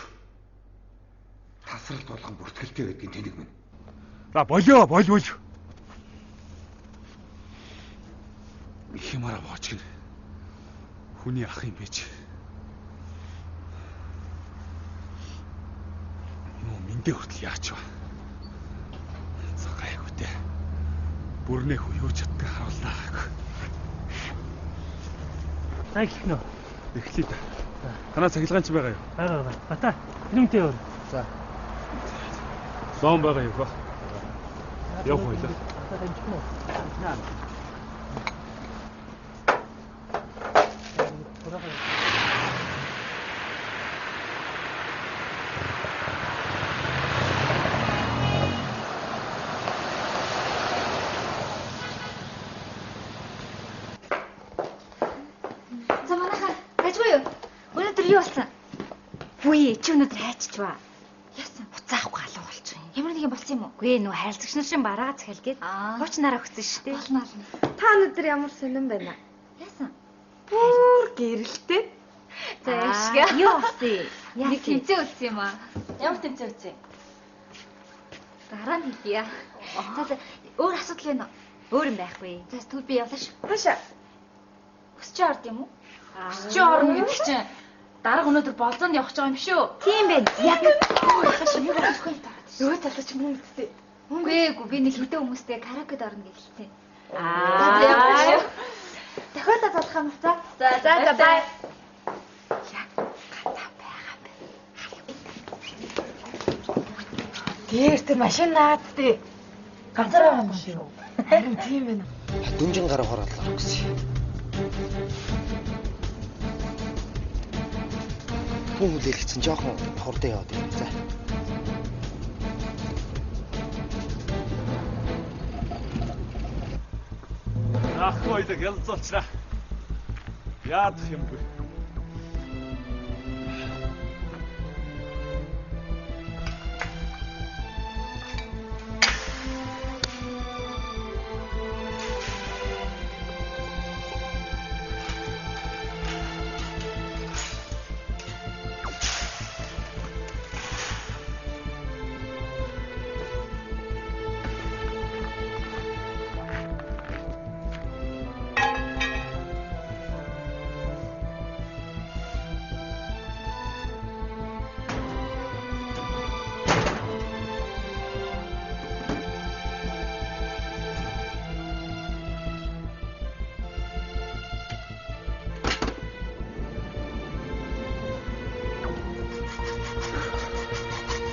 [SPEAKER 12] Тасралт болгон бүртгэлтэй байдгийн тэнэг минь.
[SPEAKER 10] За болио. Их юмараа боочгин. Хүний ах юм байж. Нөө миндээ хүртэл яач вэ? За гайгүй дээ. Бүрнээ хөө юу ч чаддаг харуулнаа.
[SPEAKER 18] За эхлэнэ.
[SPEAKER 10] Эхлэе да. Танаа цахилгаан ч байгаа юу?
[SPEAKER 18] Байгаа. Бата. Тэрүүнтэй өөр.
[SPEAKER 2] За.
[SPEAKER 10] Сон байгаа юу ба? Яв хойлоо.
[SPEAKER 18] Бата дэмжих нь. Наа.
[SPEAKER 6] Чи өнөөдөр хайчиж ба. Яасан? Уцаахгүй алуу болчих юм. Ямар нэг юм болсон юм уу? Үгүй нөө харилцагч нар шин бараа захилгээд хууч нараа өгсөн шүү дээ. Болно. Та өнөөдөр ямар сонирн байна? Яасан? Бүр гэрэлтэй. За яашгаа. Юу болсон? Нэг тэмцээ үлдсэн юм аа. Ямар тэмцээ үлдсэн? Дараа нь хийя. За өөр асуудал байна уу? Өөр юм байхгүй. За тэгвэл би явлаа шүү. Хаашаа? Өсч орд юм уу? Өсч орно гэдэг чинь дарга өнөөдөр болзоонд явах гэж байгаа юм шүү. Тийм байна. Яг. Хашаа юу болох вэ? Юу талаач мөн үсттэй. Үгүй би нэг хитэ хүмүүстэй караокед орно гэлээ. Дахиад залах юм уу? За бай. Яг гата байгаа бэ. Тэр тэр машин наадтэй. Ганцаар байгаа юм шүү. Харин тийм байна.
[SPEAKER 2] Дүнжин гараа хороолоо гэсэн. Хүн хүлээлгцэн жоохон хурдан яваад байна. За.
[SPEAKER 10] Ах хоёлог ялцуулчраа. Яадах юм бэ?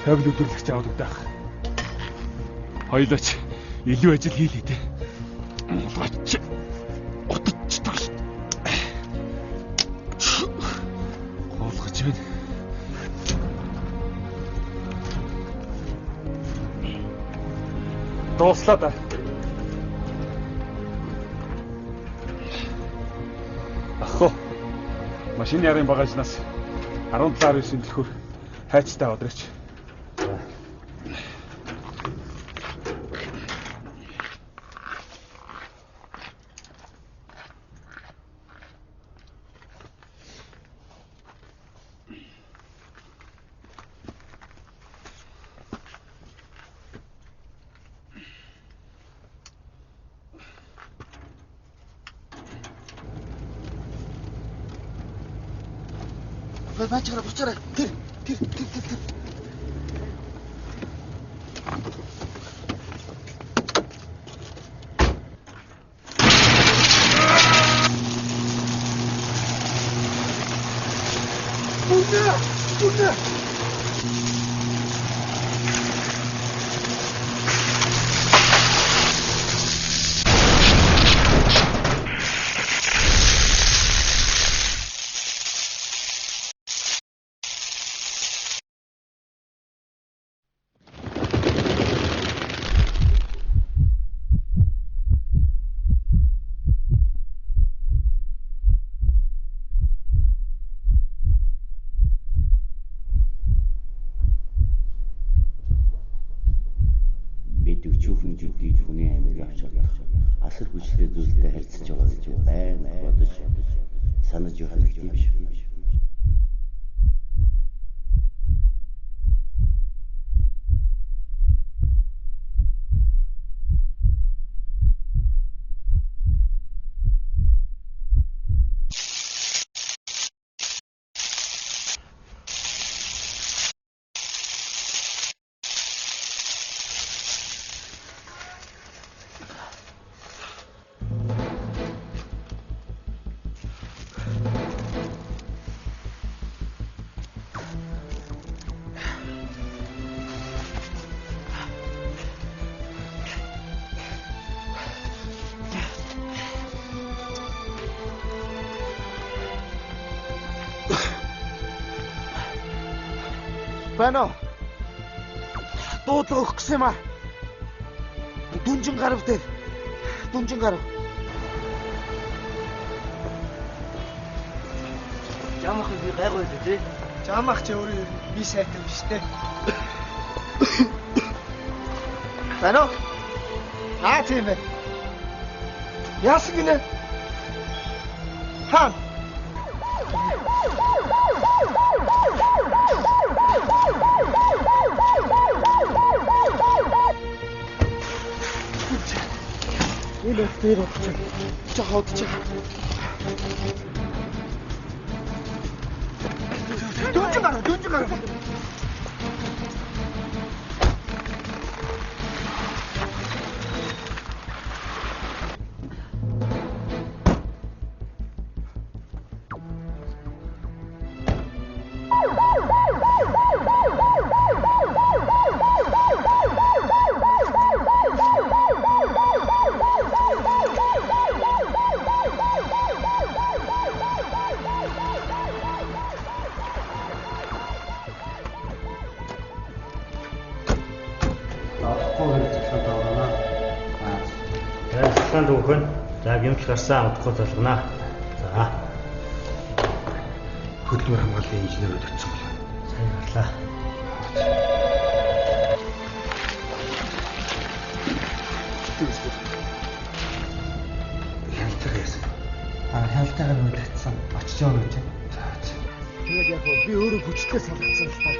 [SPEAKER 10] тавил өдөрлөгч аваад өгдөг. Хоёулаач илүү ажил хийлээ дээ. Улгаач. Утчихдаг. Гоолгож байна. Дууслаа да. Ахгүй. Машины ярын багажнаас 17.9 дэлхүр хайцтай одрооч.
[SPEAKER 2] Бачаараа буцаарай. Тэр. Үнэ.
[SPEAKER 16] Асар хүчтэй зүйлтэй харьцаж байгаа гэж байн бодож санаж явах юм биш үү?
[SPEAKER 9] Байна уу? Дуудлага өгөх гэсэн юм аа. Дүнжин гарав дээр. Дүнжин гарав.
[SPEAKER 2] Жамах би гайгүй л дээ.
[SPEAKER 9] Жамах ч өөрөө би сайтай биш дээ. Байна уу? Тийм ээ. Яасан гинэ? Хан. Ile tiro чахот чах. Дунж гар.
[SPEAKER 1] Дүүхэн за гэмч гарсан утгыг толгоно. За.
[SPEAKER 7] Хөдөлмөр хамгааллын инженерүүд очсон байна.
[SPEAKER 1] Сайн гарлаа.
[SPEAKER 7] Хяналтайгаа яасан.
[SPEAKER 9] Хяналтайгаа нүд татсан. Очиж байгаа юм чинь.
[SPEAKER 7] За.
[SPEAKER 9] Тэгээд яг би өөрөө хүчтэй салгацсан л та.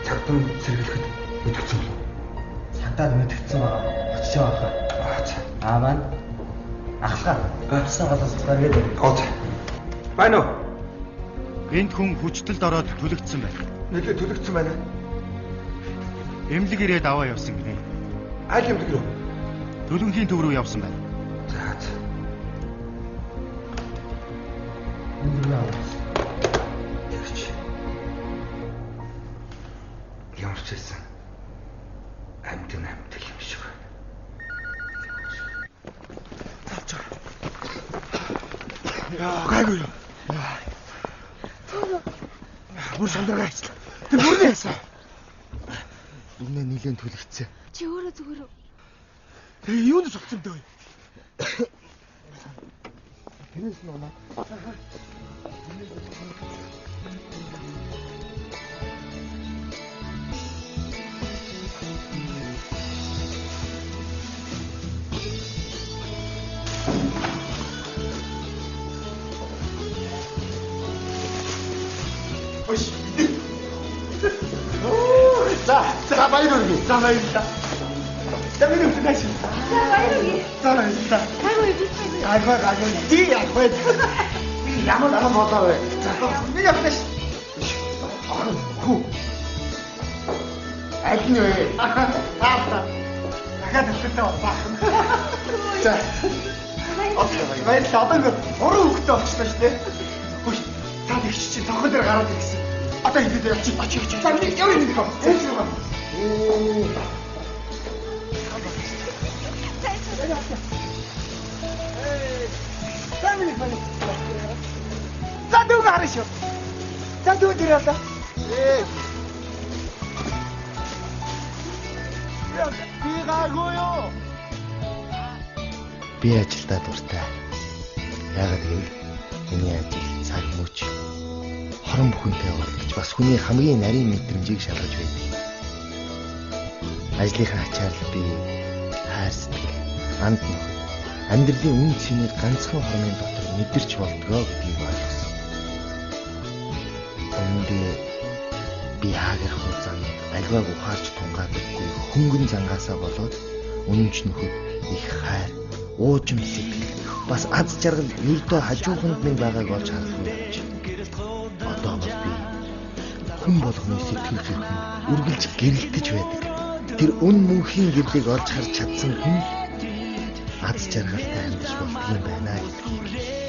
[SPEAKER 7] Цагдам сэргэлэхэд мэдгэсэн болов.
[SPEAKER 9] Цагдаад мэдгэсэн байгаа. Очиж байгаа хаа. Маань ахлаа. Гавсан галастай гэдэг.
[SPEAKER 7] Гооц. Байна уу?
[SPEAKER 17] Энд хүн хүчтэлд ороод түлэгдсэн байна.
[SPEAKER 7] Нэлээд түлэгдсэн байна.
[SPEAKER 17] Эмнэлэг ирээд аваа явсан гинэ.
[SPEAKER 7] Аль эмнэлэг рүү?
[SPEAKER 17] Төлөнхийн төв рүү явсан байна.
[SPEAKER 7] За.
[SPEAKER 9] Эмнэлэг аваа.
[SPEAKER 7] Ямар ч авч ирсэн. Амьд юм шиг.
[SPEAKER 9] Яа, гайгүй юу. Бүр сандрага хийчихлээ. Тэр бүрний яасан.
[SPEAKER 2] Үнэ нилээн түлэгцээ.
[SPEAKER 15] Чи өөрөө зүгээр үү?
[SPEAKER 9] Тэгээ юунд сулцсан бэ?
[SPEAKER 2] Тэрээс нь унаа.
[SPEAKER 9] Ош. За баяр үргэлж. За баярлалаа. За миний үтнээс.
[SPEAKER 15] За баяр үргэлж.
[SPEAKER 9] За баярлалаа.
[SPEAKER 15] Гайгүй би.
[SPEAKER 9] Гайгүй. Ди яахгүй. Би ямар болоо вэ? За би явах. Хүү. Айдны вэ? Таата. Дахиад өгтөө баах. За. Баярлалаа. Одоо ингээд 3 хүүхдээ болчихлоо шүү дээ. Хөөш. Та их чи тохол дээр гараад ирсэн. Одоо идэв очиж. За би явъя нэг юм. Зээл юм. Тамиг байна. За дүү гараш. За дүү дөрөө та. Би гайгүй юу?
[SPEAKER 2] Би ажилдаа дуртай. Яагаад гэвэл миний ажил цаг мөч хорон бүхэнтэй уулзч бас хүний хамгийн нарийн мэдрэмжийг шалгаж байдаг. Ажлынхаа ачаал би хайр сэтгэл, анд нөхөд амьдралын үн цэнийг ганцхан хормын дотор мэдэрч болдгоо гэдгийг ойлгосон. Үүндээ би хаагэр хуцаанд альвааг ухаарч тунгаадаггүй хөнгөн зангаасаа болоод үнэнч нөхөд их хайр, уужим сэтгэл бас аз жаргал нэгдөө хажууханд минь байгааг олж харахгүй байж. Одоо бол би хүн болгоны сэтгэл зүрхэн үргэлж гэрэлтэж байдаг. Тэр үн мөнхийн гэрлийг олж харж чадсан хүн аз жаргалтай амьдарч болдго юм байна гэдгийг